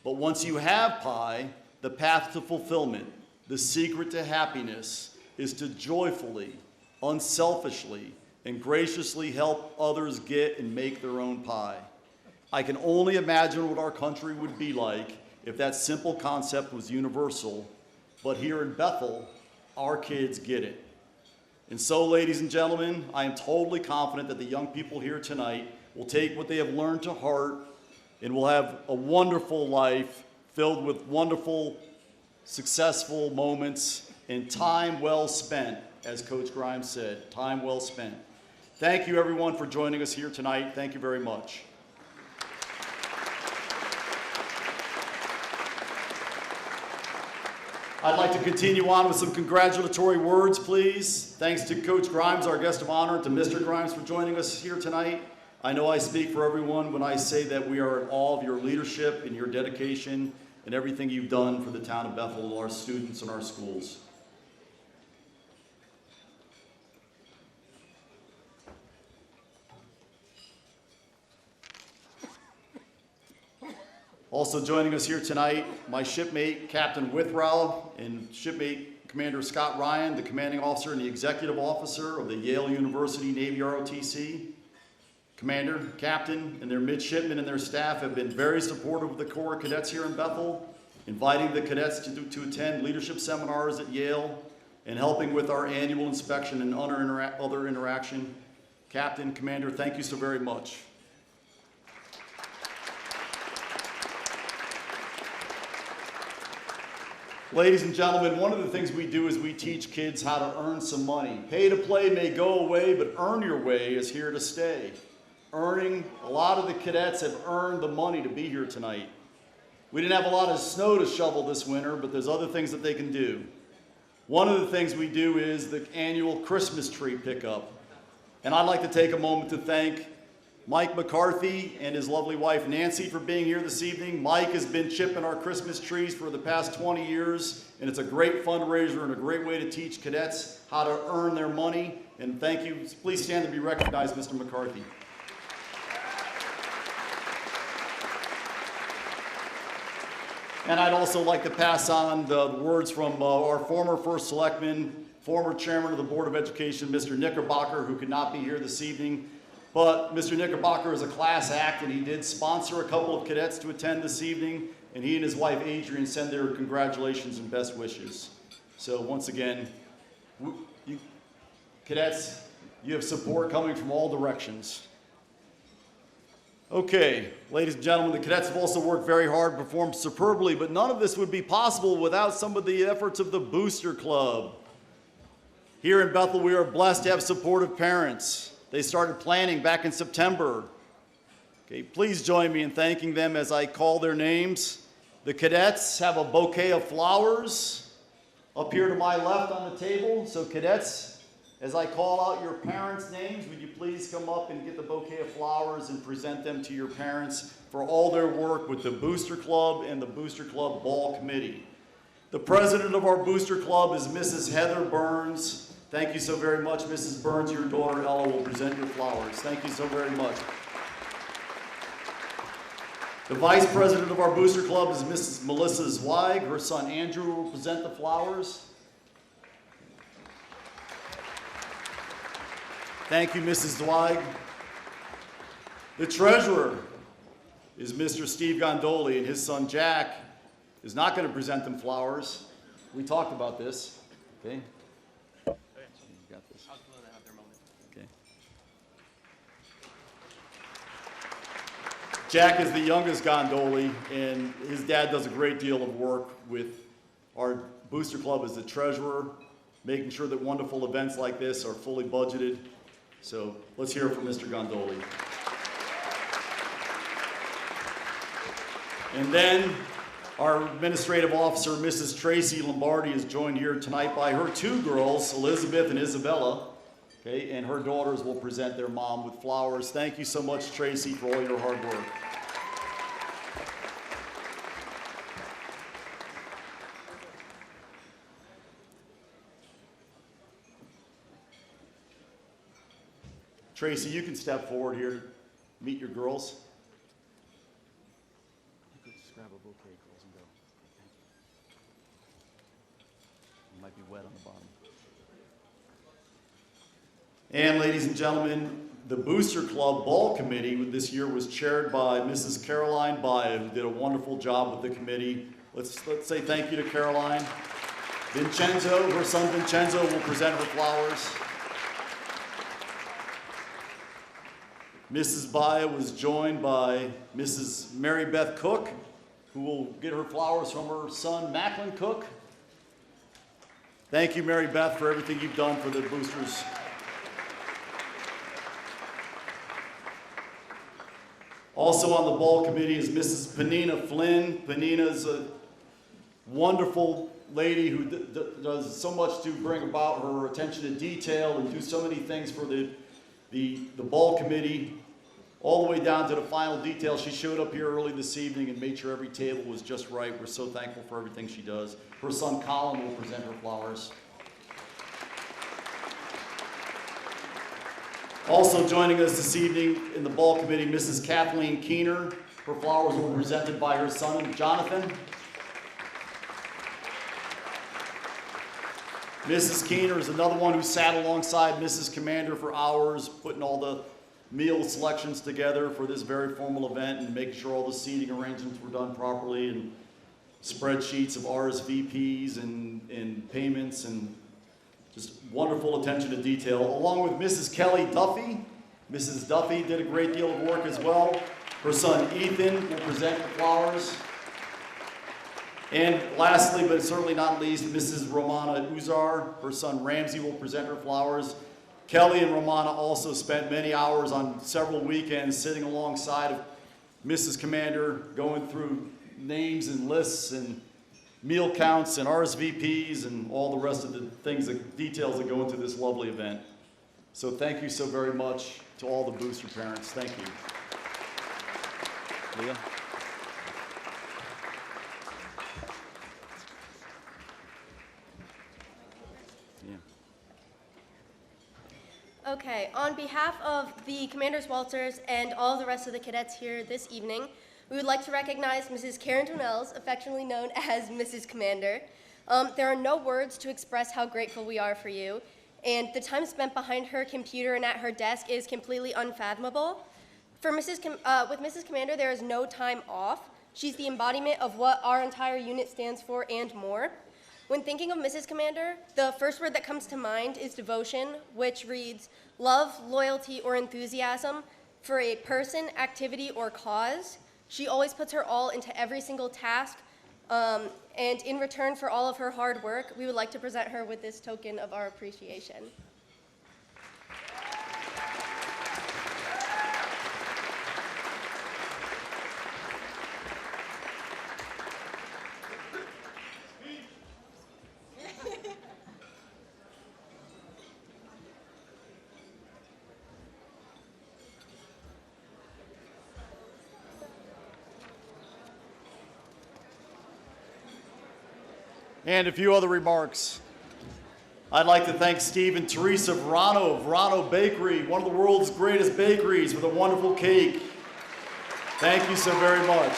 But once you have pie, the path to fulfillment, the secret to happiness, is to joyfully, unselfishly, and graciously help others get and make their own pie. I can only imagine what our country would be like if that simple concept was universal, but here in Bethel, our kids get it. And so, ladies and gentlemen, I am totally confident that the young people here tonight will take what they have learned to heart and will have a wonderful life filled with wonderful, successful moments and time well spent, as Coach Grimes said, time well spent. Thank you, everyone, for joining us here tonight. Thank you very much. I'd like to continue on with some congratulatory words, please. Thanks to Coach Grimes, our guest of honor, and to Mr. Grimes for joining us here tonight. I know I speak for everyone when I say that we are in awe of your leadership and your dedication and everything you've done for the town of Bethel, our students, and our schools. Also joining us here tonight, my shipmate, Captain Withrow, and shipmate Commander Scott Ryan, the commanding officer and the executive officer of the Yale University Navy ROTC. Commander, captain, and their midshipmen and their staff have been very supportive of the Corps of Cadets here in Bethel, inviting the cadets to attend leadership seminars at Yale, and helping with our annual inspection and other interaction. Captain, Commander, thank you so very much. Ladies and gentlemen, one of the things we do is we teach kids how to earn some money. Pay to play may go away, but earn your way is here to stay. A lot of the cadets have earned the money to be here tonight. We didn't have a lot of snow to shovel this winter, but there's other things that they can do. One of the things we do is the annual Christmas tree pickup. And I'd like to take a moment to thank Mike McCarthy and his lovely wife Nancy for being here this evening. Mike has been chipping our Christmas trees for the past 20 years, and it's a great fundraiser and a great way to teach cadets how to earn their money. And thank you. Please stand to be recognized, Mr. McCarthy. And I'd also like to pass on the words from our former First Selectman, former Chairman of the Board of Education, Mr. Knickerbocker, who could not be here this evening. But Mr. Knickerbocker is a class act, and he did sponsor a couple of cadets to attend this evening, and he and his wife Adrian send their congratulations and best wishes. So once again, cadets, you have support coming from all directions. Okay, ladies and gentlemen, the cadets have also worked very hard, performed superbly, but none of this would be possible without some of the efforts of the Booster Club. Here in Bethel, we are blessed to have supportive parents. They started planning back in September. Okay, please join me in thanking them as I call their names. The cadets have a bouquet of flowers up here to my left on the table. So cadets, as I call out your parents' names, would you please come up and get the bouquet of flowers and present them to your parents for all their work with the Booster Club and the Booster Club Ball Committee. The president of our Booster Club is Mrs. Heather Burns. Thank you so very much, Mrs. Burns. Your daughter, Ella, will present your flowers. Thank you so very much. The vice president of our Booster Club is Mrs. Melissa Zweig. Her son, Andrew, will present the flowers. Thank you, Mrs. Zweig. The treasurer is Mr. Steve Gondoli, and his son, Jack, is not going to present them flowers. We talked about this. Okay. Jack is the youngest Gondoli, and his dad does a great deal of work with our Booster Club as the treasurer, making sure that wonderful events like this are fully budgeted. So let's hear it from Mr. Gondoli. And then our administrative officer, Mrs. Tracy Lombardi, is joined here tonight by her two girls, Elizabeth and Isabella. Okay, and her daughters will present their mom with flowers. Thank you so much, Tracy, for all your hard work. Tracy, you can step forward here to meet your girls. Just grab a bouquet, girls, and go. It might be wet on the bottom. And ladies and gentlemen, the Booster Club Ball Committee this year was chaired by Mrs. Caroline Baia, who did a wonderful job with the committee. Let's say thank you to Caroline. Vincenzo, her son Vincenzo, will present her flowers. Mrs. Baia was joined by Mrs. Mary Beth Cook, who will get her flowers from her son Macklin Cook. Thank you, Mary Beth, for everything you've done for the Boosters. Also on the ball committee is Mrs. Panina Flynn. Panina is a wonderful lady who does so much to bring about her attention to detail and do so many things for the ball committee, all the way down to the final detail. She showed up here early this evening and made sure every table was just right. We're so thankful for everything she does. Her son Colin will present her flowers. Also joining us this evening in the ball committee, Mrs. Kathleen Keener. Her flowers will be presented by her son, Jonathan. Mrs. Keener is another one who sat alongside Mrs. Commander for hours, putting all the meal selections together for this very formal event and making sure all the seating arrangements were done properly, and spreadsheets of RSVPs and payments, and just wonderful attention to detail, along with Mrs. Kelly Duffy. Mrs. Duffy did a great deal of work as well. Her son Ethan will present the flowers. And lastly, but certainly not least, Mrs. Romana Uzar. Her son Ramsey will present her flowers. Kelly and Romana also spent many hours on several weekends sitting alongside of Mrs. Commander, going through names and lists and meal counts and RSVPs and all the rest of the things, the details that go into this lovely event. So thank you so very much to all the booster parents. Thank you. Leah? Okay, on behalf of the Commanders Waltzers and all the rest of the cadets here this evening, we would like to recognize Mrs. Karen Tonells, affectionately known as Mrs. Commander. There are no words to express how grateful we are for you, and the time spent behind her computer and at her desk is completely unfathomable. With Mrs. Commander, there is no time off. She's the embodiment of what our entire unit stands for and more. When thinking of Mrs. Commander, the first word that comes to mind is devotion, which reads love, loyalty, or enthusiasm for a person, activity, or cause. She always puts her all into every single task, and in return for all of her hard work, we would like to present her with this token of our appreciation. And a few other remarks. I'd like to thank Steve and Teresa Verano of Verano Bakery, one of the world's greatest bakeries, with a wonderful cake. Thank you so very much.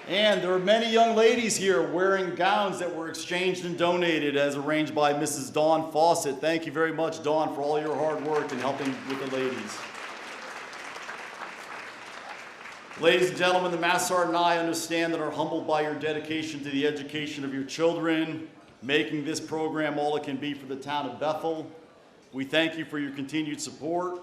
And there are many young ladies here wearing gowns that were exchanged and donated as arranged by Mrs. Dawn Fawcett. Thank you very much, Dawn, for all your hard work in helping with the ladies. Ladies and gentlemen, the Master Sergeant and I understand that are humbled by your dedication to the education of your children, making this program all it can be for the town of Bethel. We thank you for your continued support.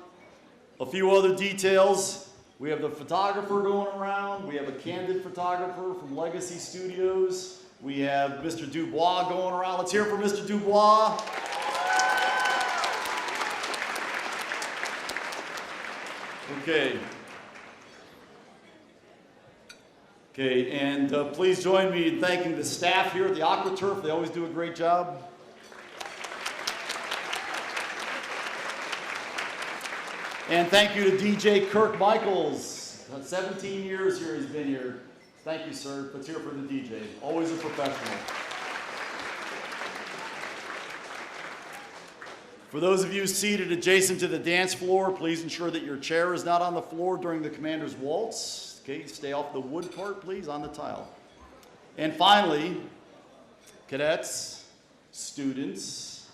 A few other details. We have the photographer going around. We have a candid photographer from Legacy Studios. We have Mr. Dubois going around. Let's hear it for Mr. Dubois. Okay. Okay, and please join me in thanking the staff here at the Aqua Turf. They always do a great job. And thank you to DJ Kirk Michaels. 17 years here he's been here. Thank you, sir. Let's hear it for the DJ. Always a professional. For those of you seated adjacent to the dance floor, please ensure that your chair is not on the floor during the commander's waltz. Okay, stay off the wood part, please, on the tile. And finally, cadets, students,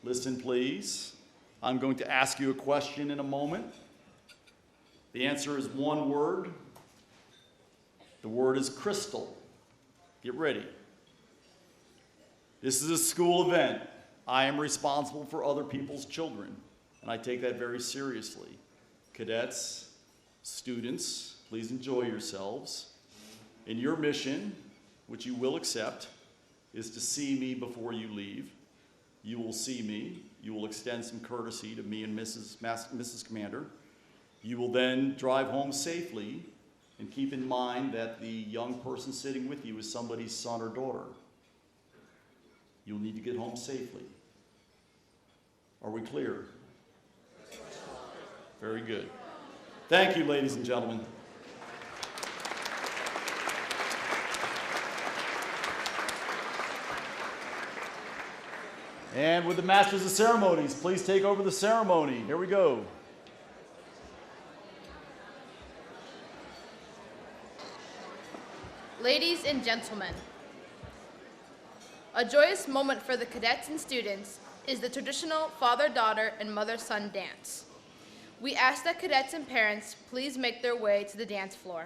listen please. I'm going to ask you a question in a moment. The answer is one word. The word is crystal. Get ready. This is a school event. I am responsible for other people's children, and I take that very seriously. Cadets, students, please enjoy yourselves. And your mission, which you will accept, is to see me before you leave. You will see me. You will extend some courtesy to me and Mrs. Commander. You will then drive home safely, and keep in mind that the young person sitting with you is somebody's son or daughter. You'll need to get home safely. Are we clear? Very good. Thank you, ladies and gentlemen. And with the Masters of Ceremonies, please take over the ceremony. Here we go. Ladies and gentlemen, a joyous moment for the cadets and students is the traditional father-daughter and mother-son dance. We ask that cadets and parents please make their way to the dance floor.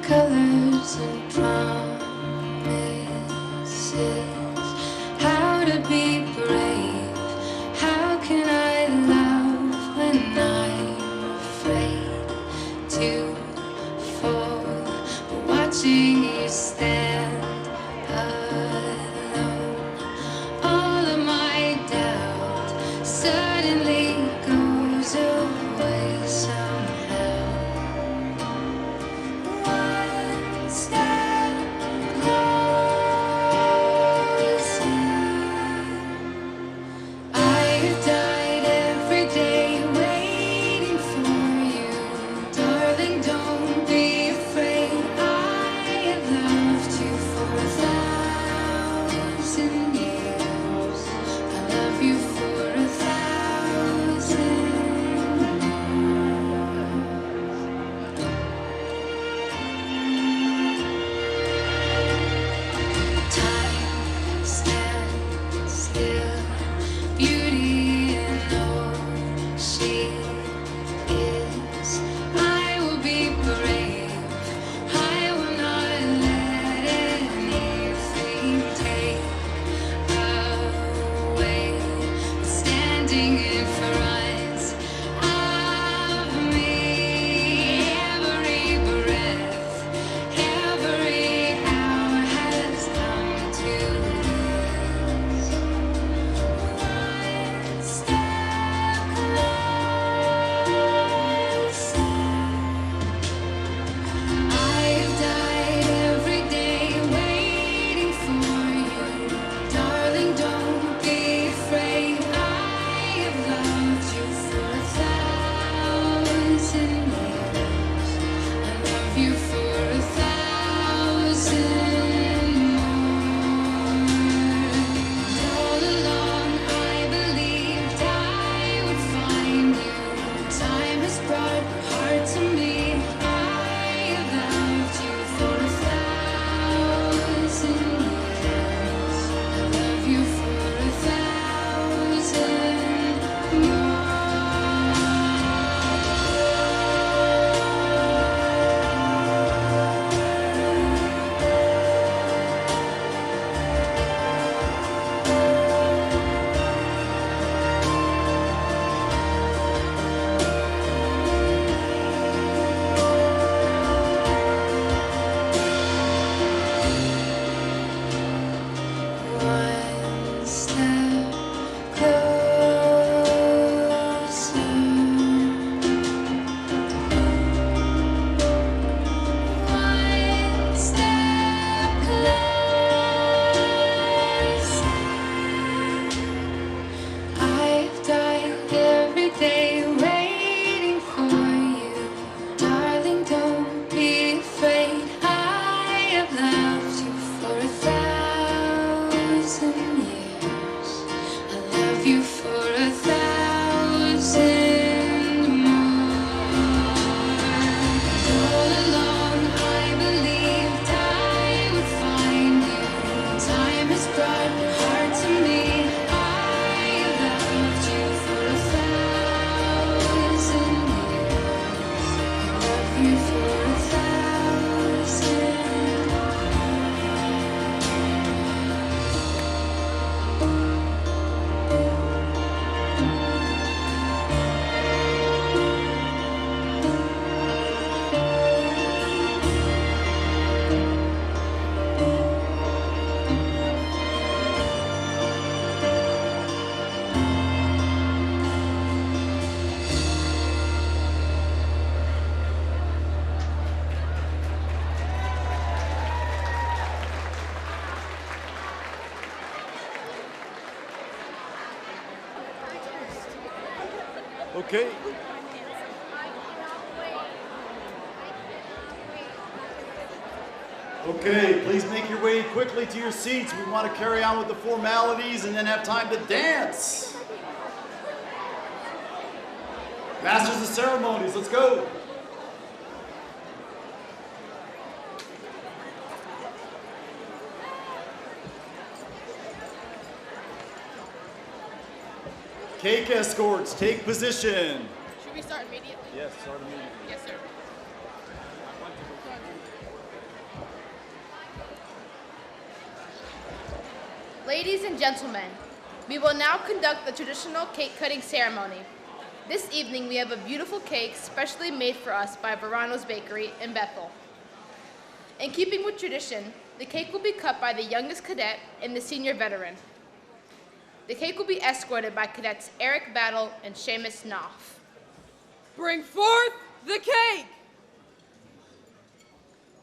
Colors and promises, how to be brave, how can I love when I'm afraid to fall, but watching you stand alone, all of my doubt suddenly goes away somehow. Darling, don't be afraid. I have loved you. Okay. Okay, please make your way quickly to your seats. We want to carry on with the formalities and then have time to dance. Masters of ceremonies, let's go. Cake escorts, take position. Should we start immediately? Yes, start immediately. Yes, sir. Ladies and gentlemen, we will now conduct the traditional cake cutting ceremony. This evening we have a beautiful cake specially made for us by Verano's Bakery in Bethel. In keeping with tradition, the cake will be cut by the youngest cadet and the senior veteran. The cake will be escorted by cadets Eric Battle and Seamus Knopf. Bring forth the cake!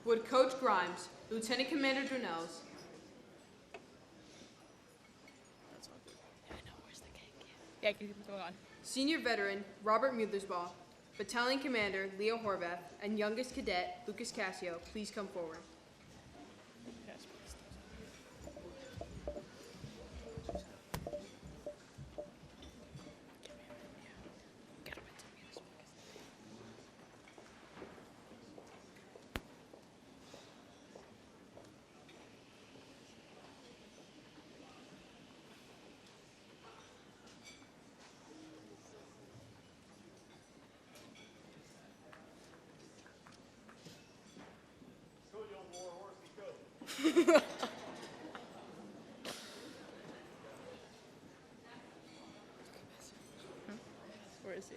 Would Coach Grimes, Lieutenant Commander Durnells, Yeah, keep going on. Senior Veteran Robert Muthersbaugh, Battalion Commander Leo Horvath, and youngest cadet Lucas Cassio please come forward? Where is he?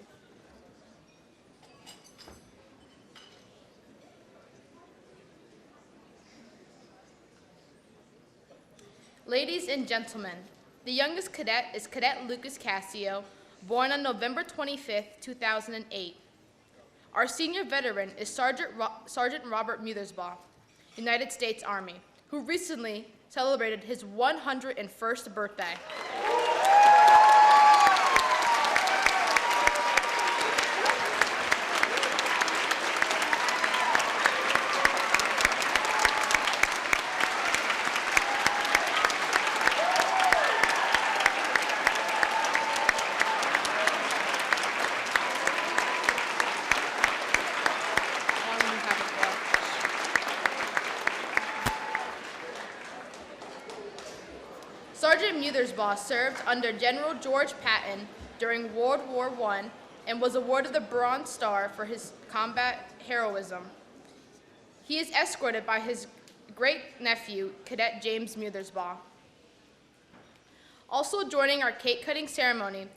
Ladies and gentlemen, the youngest cadet is Cadet Lucas Cassio, born on November 25th, 2008. Our senior veteran is Sergeant Robert Muthersbaugh, United States Army, who recently celebrated his 101st birthday. Sergeant Muthersbaugh served under General George Patton during World War I and was awarded the Bronze Star for his combat heroism. He is escorted by his great-nephew, Cadet James Muthersbaugh. Also joining our cake-cutting ceremony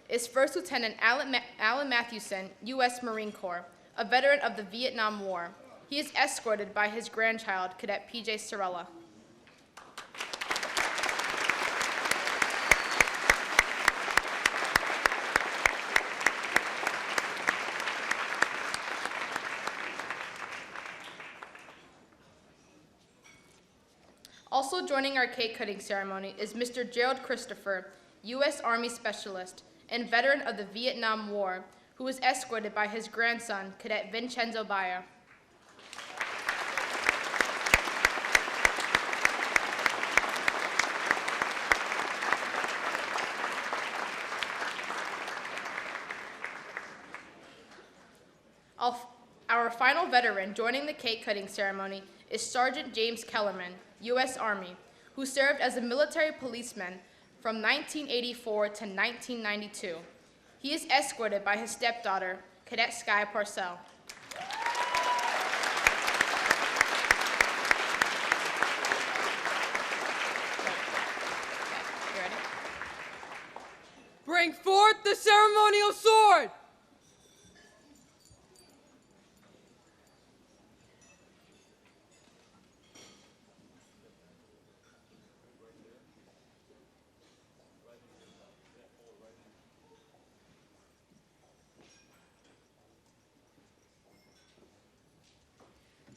is First Lieutenant Alan Mathewson, U.S. Marine Corps, a veteran of the Vietnam War. He is escorted by his grandchild, Cadet P.J. Sorella. Also joining our cake-cutting ceremony is Mr. Gerald Christopher, U.S. Army Specialist and veteran of the Vietnam War, who was escorted by his grandson, Cadet Vincenzo Baia. Our final veteran joining the cake-cutting ceremony is Sergeant James Kellerman, U.S. Army, who served as a military policeman from 1984 to 1992. He is escorted by his stepdaughter, Cadet Sky Parcell. Okay, you ready? Bring forth the ceremonial sword!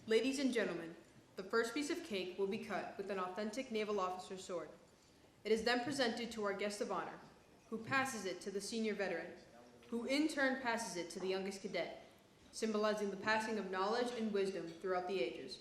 Ladies and gentlemen, the first piece of cake will be cut with an authentic naval officer's sword. It is then presented to our guest of honor, who passes it to the senior veteran, who in turn passes it to the youngest cadet, symbolizing the passing of knowledge and wisdom throughout the ages.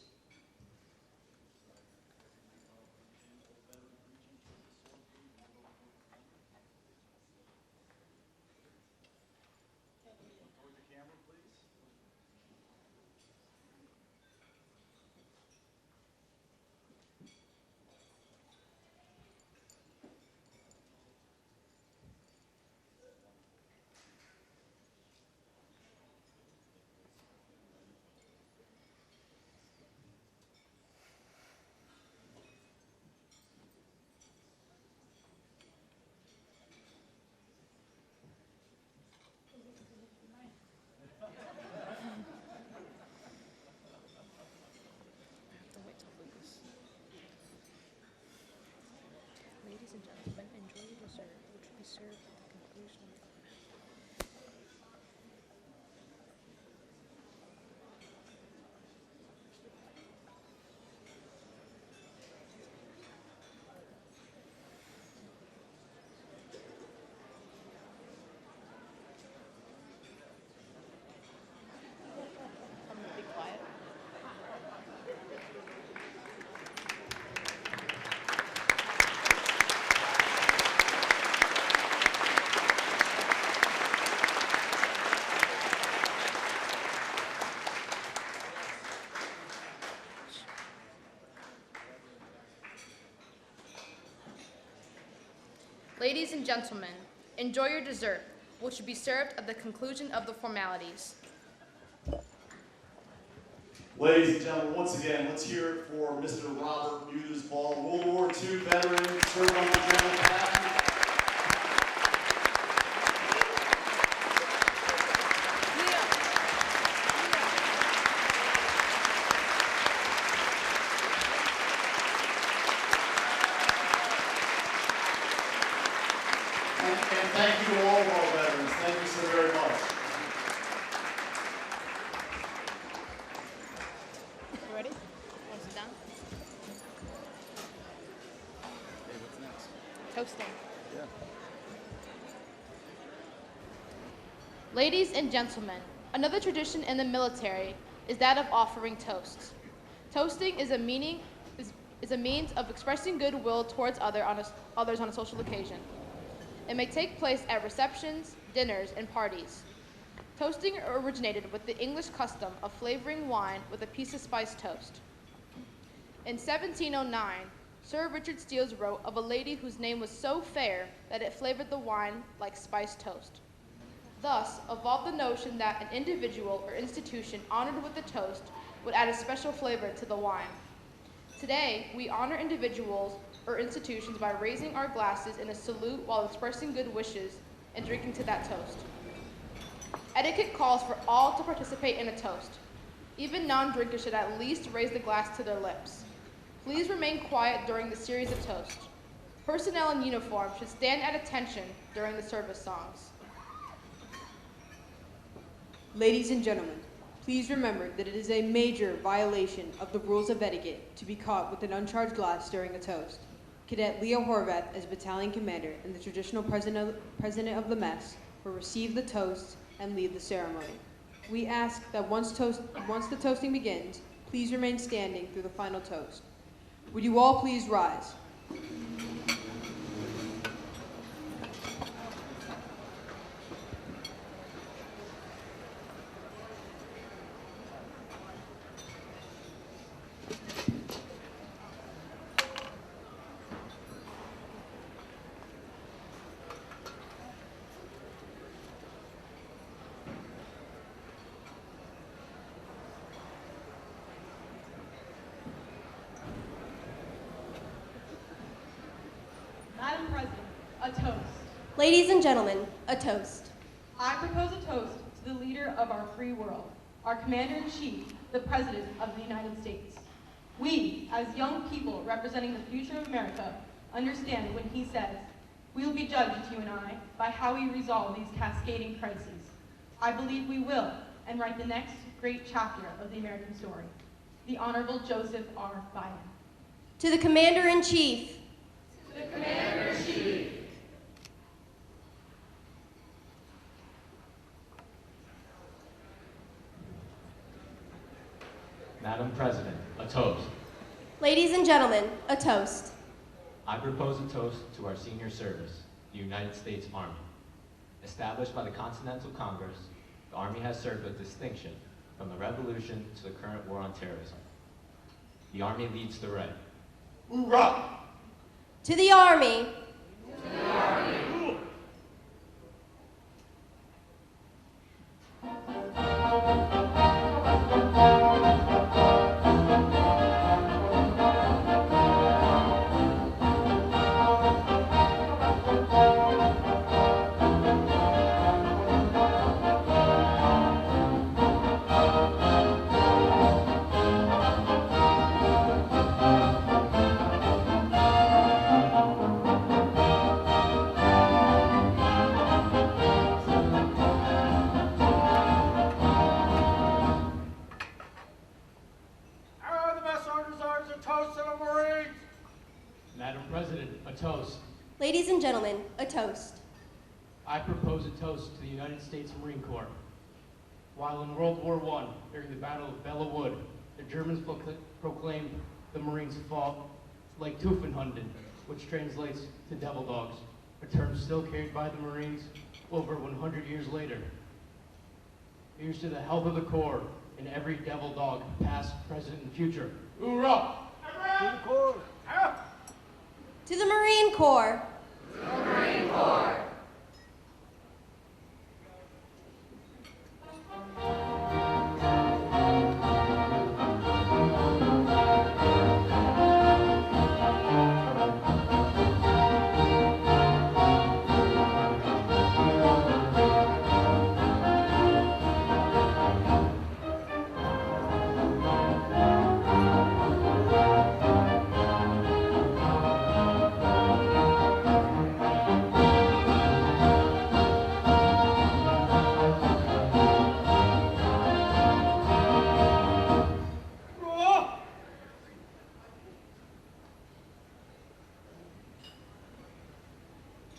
Ladies and gentlemen, enjoy your dessert, which will be served at the conclusion of the I'm gonna be quiet. Ladies and gentlemen, enjoy your dessert, which will be served at the conclusion of the formalities. Ladies and gentlemen, once again, let's hear it for Mr. Robert Muthersbaugh, World War II veteran, served on the general staff. And thank you to all of our veterans. Thank you so very much. You ready? Want to sit down? Hey, what's next? Toasting. Yeah. Ladies and gentlemen, another tradition in the military is that of offering toasts. Toasting is a means of expressing goodwill towards others on a social occasion. It may take place at receptions, dinners, and parties. Toasting originated with the English custom of flavoring wine with a piece of spiced toast. In 1709, Sir Richard Steele wrote of a lady whose name was so fair that it flavored the wine like spiced toast. Thus evolved the notion that an individual or institution honored with the toast would add a special flavor to the wine. Today, we honor individuals or institutions by raising our glasses in a salute while expressing good wishes and drinking to that toast. Etiquette calls for all to participate in a toast. Even non-drinkers should at least raise the glass to their lips. Please remain quiet during the series of toasts. Personnel in uniform should stand at attention during the service songs. Ladies and gentlemen, please remember that it is a major violation of the rules of etiquette to be caught with an uncharged glass during a toast. Cadet Leo Horvath, as battalion commander and the traditional president of the mess, will receive the toast and lead the ceremony. We ask that once the toasting begins, please remain standing through the final toast. Would you all please rise? Madam President, a toast. Ladies and gentlemen, a toast. I propose a toast to the leader of our free world, our Commander-in-Chief, the President of the United States. We, as young people representing the future of America, understand when he says, "We will be judged, you and I, by how we resolve these cascading crises." I believe we will, and write the next great chapter of the American story. The Honorable Joseph R. Biden. To the Commander-in-Chief. The Commander-in-Chief. President, a toast. Ladies and gentlemen, a toast. I propose a toast to our senior service, the United States Army. Established by the Continental Congress, the Army has served with distinction from the Revolution to the current war on terrorism. The Army leads the red. Hoorah! To the Army. To the Army. Madam President, a toast. Ladies and gentlemen, a toast. I propose a toast to the United States Marine Corps. While in World War I, during the Battle of Belleau Wood, the Germans proclaimed the Marines fought like Tuffenhunden, which translates to devil dogs, a term still carried by the Marines over 100 years later. Here's to the health of the Corps and every devil dog, past, present, and future. Hoorah! To the Corps! To the Marine Corps. To the Marine Corps.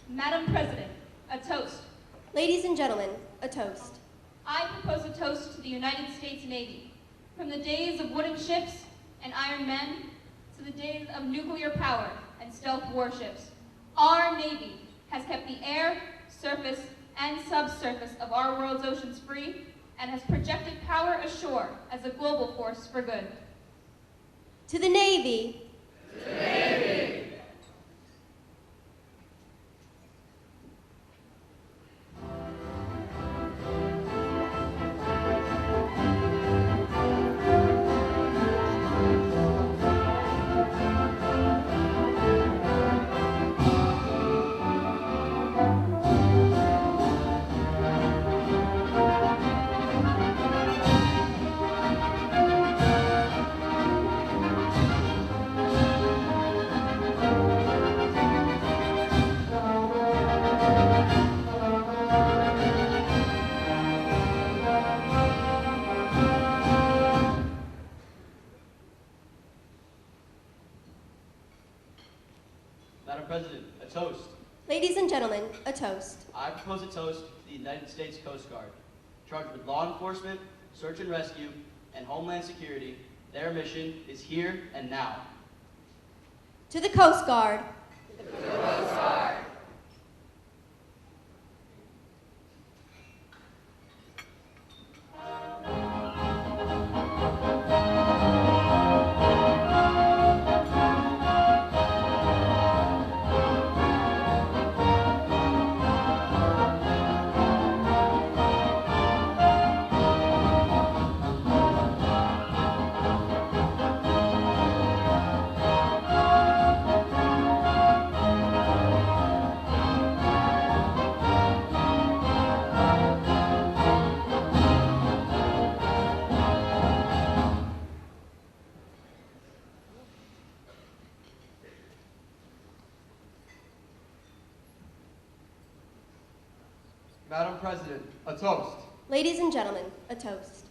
Madam President, a toast. Ladies and gentlemen, a toast. I propose a toast to the United States Navy. From the days of wooden ships and iron men to the days of nuclear power and stealth warships, our Navy has kept the air, surface, and subsurface of our world's oceans free and has projected power ashore as a global force for good. To the Navy. To the Navy. Madam President, a toast. Ladies and gentlemen, a toast. I propose a toast to the United States Coast Guard. Charged with law enforcement, search and rescue, and homeland security, their mission is here and now. To the Coast Guard. To the Coast Guard. Madam President, a toast. Ladies and gentlemen, a toast.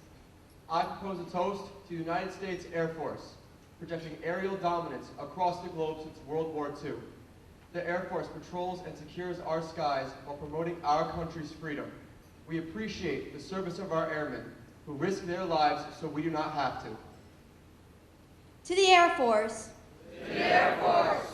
I propose a toast to the United States Air Force, projecting aerial dominance across the globe since World War II. The Air Force patrols and secures our skies while promoting our country's freedom. We appreciate the service of our airmen, who risk their lives so we do not have to. To the Air Force. To the Air Force.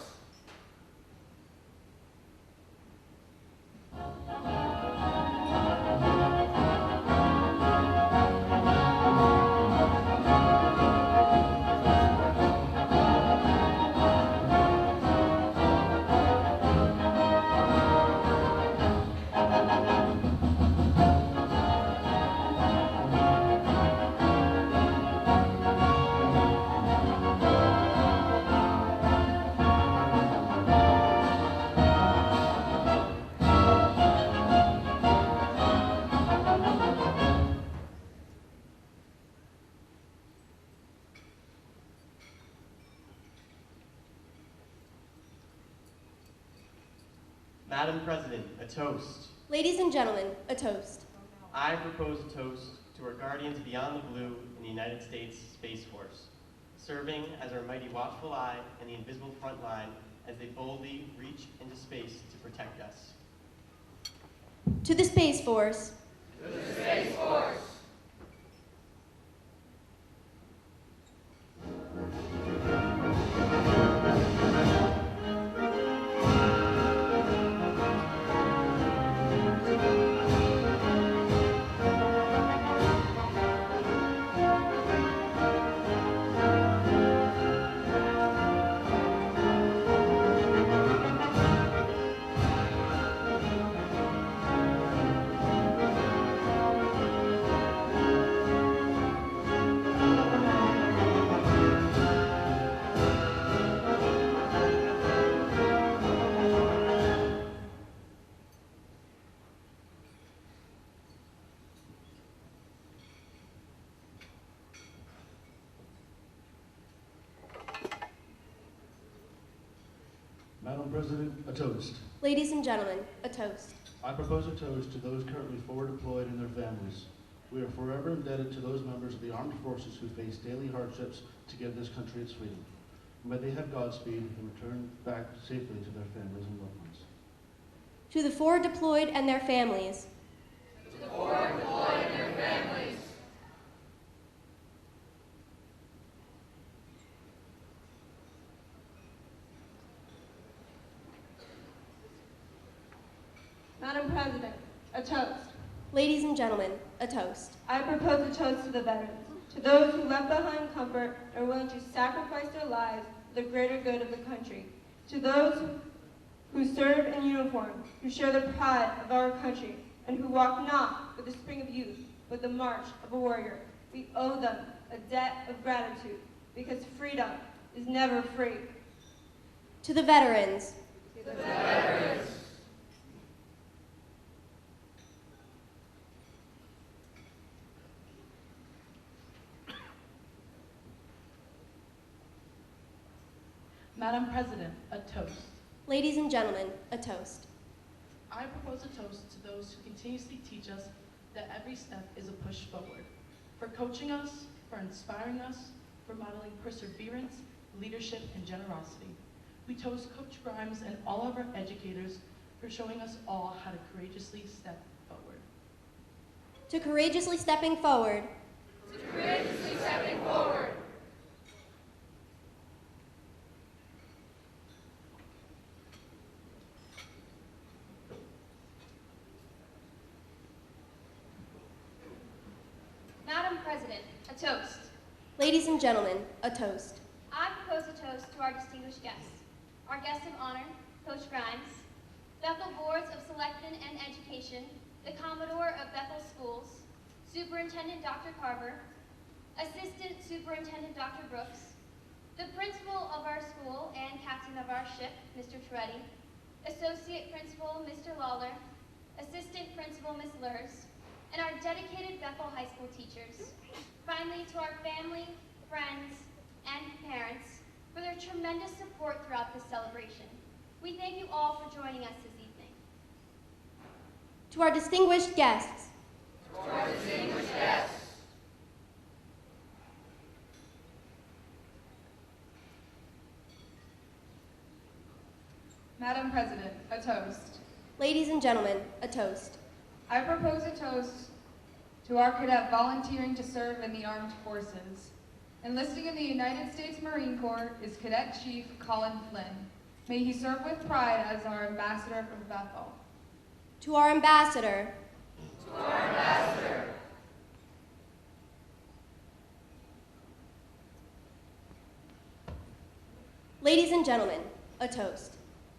Madam President, a toast. Ladies and gentlemen, a toast. I propose a toast to our guardians beyond the blue in the United States Space Force, serving as our mighty watchful eye and the invisible front line as they boldly reach into space to protect us. To the Space Force. To the Space Force. Madam President, a toast. Ladies and gentlemen, a toast. I propose a toast to those currently forward deployed and their families. We are forever indebted to those members of the armed forces who face daily hardships to give this country its freedom. May they have Godspeed and return back safely to their families and loved ones. To the forward deployed and their families. To the forward deployed and their families. Madam President, a toast. Ladies and gentlemen, a toast. I propose a toast to the veterans, to those who left behind comfort and are willing to sacrifice their lives for the greater good of the country, to those who serve in uniform, who share the pride of our country, and who walk not with the spring of youth, but the march of a warrior. We owe them a debt of gratitude, because freedom is never free. To the veterans. To the veterans. Madam President, a toast. Ladies and gentlemen, a toast. I propose a toast to those who continuously teach us that every step is a push forward, for coaching us, for inspiring us, for modeling perseverance, leadership, and generosity. We toast Coach Grimes and all of our educators for showing us all how to courageously step forward. To courageously stepping forward. To courageously stepping forward. Madam President, a toast. Ladies and gentlemen, a toast. I propose a toast to our distinguished guests. Our guest of honor, Coach Grimes, Bethel Boards of Selection and Education, the Commodore of Bethel Schools, Superintendent Dr. Carver, Assistant Superintendent Dr. Brooks, the Principal of our school and Captain of our ship, Mr. Toretti, Associate Principal, Mr. Lawler, Assistant Principal, Ms. Lurs, and our dedicated Bethel High School teachers. Finally, to our family, friends, and parents for their tremendous support throughout this celebration. We thank you all for joining us this evening. To our distinguished guests. To our distinguished guests. Madam President, a toast. Ladies and gentlemen, a toast. I propose a toast to our cadet volunteering to serve in the armed forces, Enlisting in the United States Marine Corps is Cadet Chief Colin Flynn. May he serve with pride as our ambassador from Bethel. To our ambassador. To our ambassador. Ladies and gentlemen, a toast.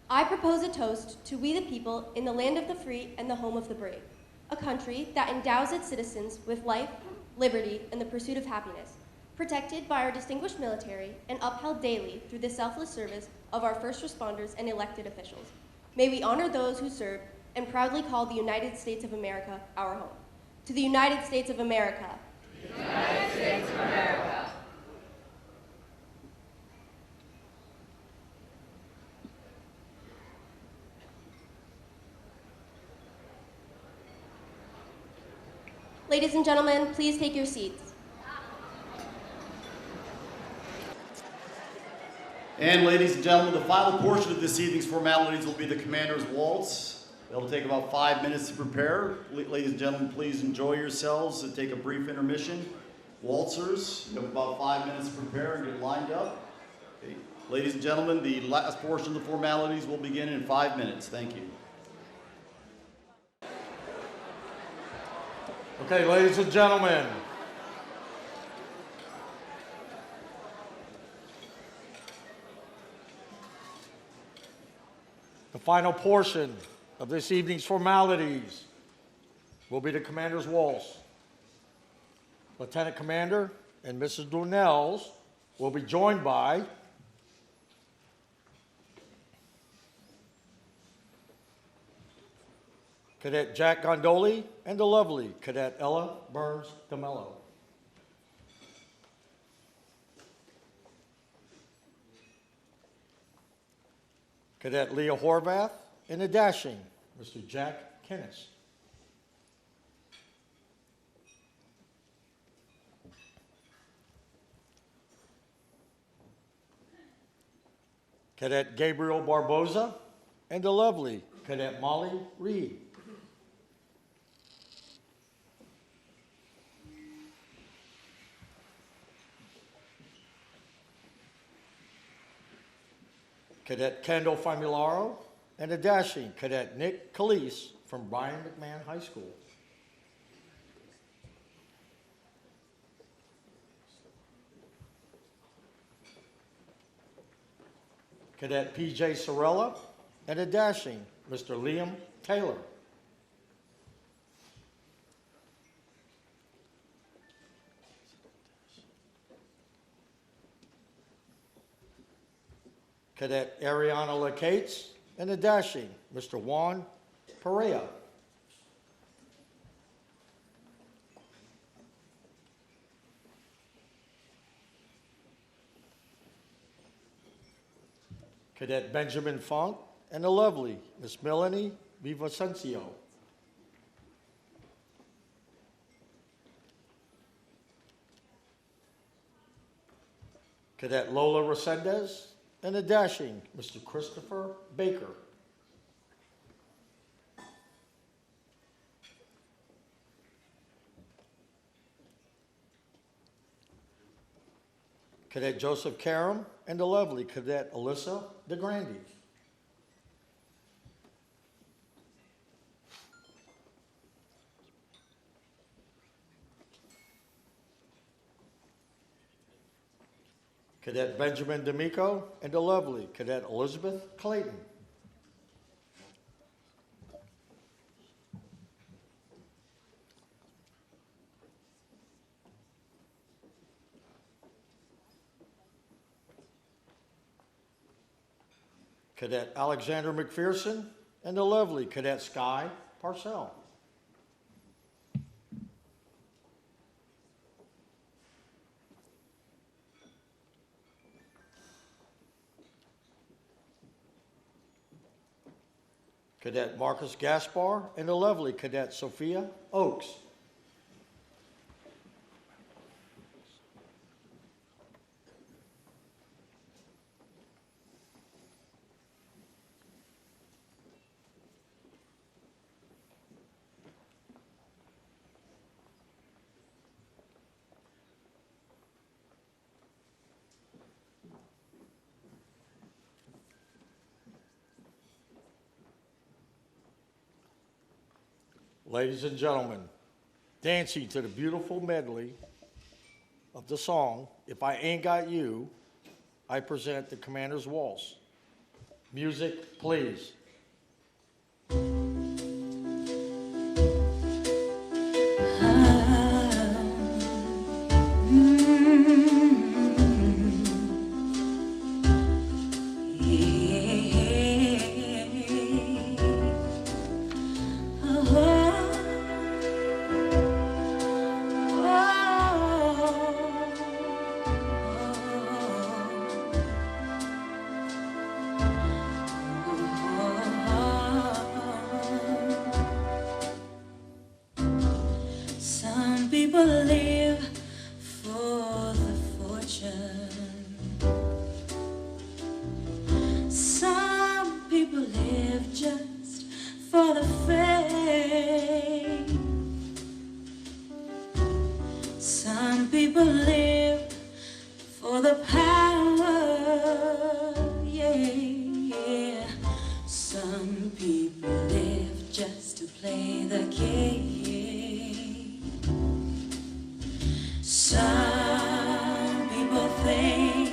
I propose a toast to we the people in the land of the free and the home of the brave, a country that endows its citizens with life, liberty, and the pursuit of happiness, protected by our distinguished military and upheld daily through the selfless service of our first responders and elected officials. May we honor those who serve and proudly call the United States of America our home. To the United States of America. To the United States of America. Ladies and gentlemen, please take your seats. And ladies and gentlemen, the final portion of this evening's formalities will be the commander's waltz. It'll take about 5 minutes to prepare. Ladies and gentlemen, please enjoy yourselves and take a brief intermission. Waltzers, you have about 5 minutes to prepare and get lined up. Okay. Ladies and gentlemen, the last portion of the formalities will begin in 5 minutes. Thank you. Okay, ladies and gentlemen. The final portion of this evening's formalities will be the commander's waltz. Lieutenant Commander and Mrs. Donnells will be joined by Cadet Jack Gondoli and the lovely Cadet Ella Burns DeMello. Cadet Leah Horvath and the dashing Mr. Jack Kennis. Cadet Gabriel Barboza and the lovely Cadet Molly Reed. Cadet Kendall Famularo and the dashing Cadet Nick Calise from Brian McMahon High School. Cadet PJ Sorella and the dashing Mr. Liam Taylor. Cadet Ariana Lacates and the dashing Mr. Juan Perea. Cadet Benjamin Funk and the lovely Miss Melanie Vivacencio. Cadet Lola Resendez and the dashing Mr. Christopher Baker. Cadet Joseph Karam and the lovely Cadet Alyssa DeGrande. Cadet Benjamin D'Amico and the lovely Cadet Elizabeth Clayton. Cadet Alexander McPherson and the lovely Cadet Sky Parcell. Cadet Marcus Gaspar and the lovely Cadet Sophia Oakes. Ladies and gentlemen, dancing to the beautiful medley of the song, If I Ain't Got You, I present the Commander's Waltz. Music, please. Some people live for the fortune. Some people live just for the fame. Some people live for the power. Yeah, yeah. Some people live just to play the game. Some people think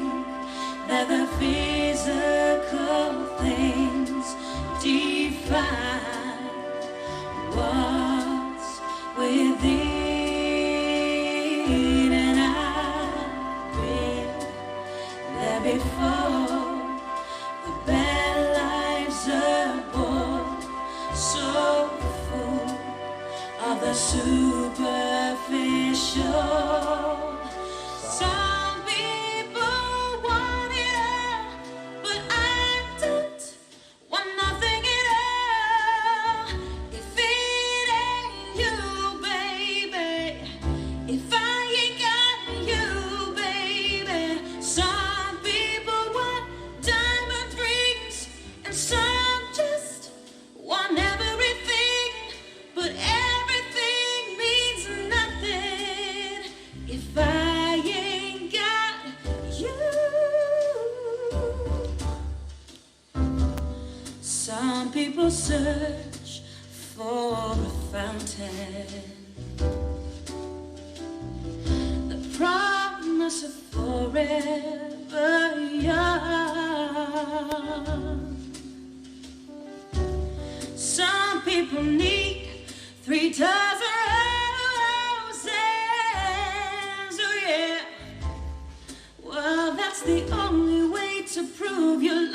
that the physical things define what's within, and I've been there before. The bad lives are born, so full of the superficial. Some people want it all, but I don't want nothing at all. If it ain't you, baby, if I ain't got you, baby. Some people want diamond rings, and some just want everything, but everything means nothing if I ain't got you. Some people search for a fountain, the promise of forever young. Some people need 3 dozen roses, oh yeah. Well, that's the only way to prove your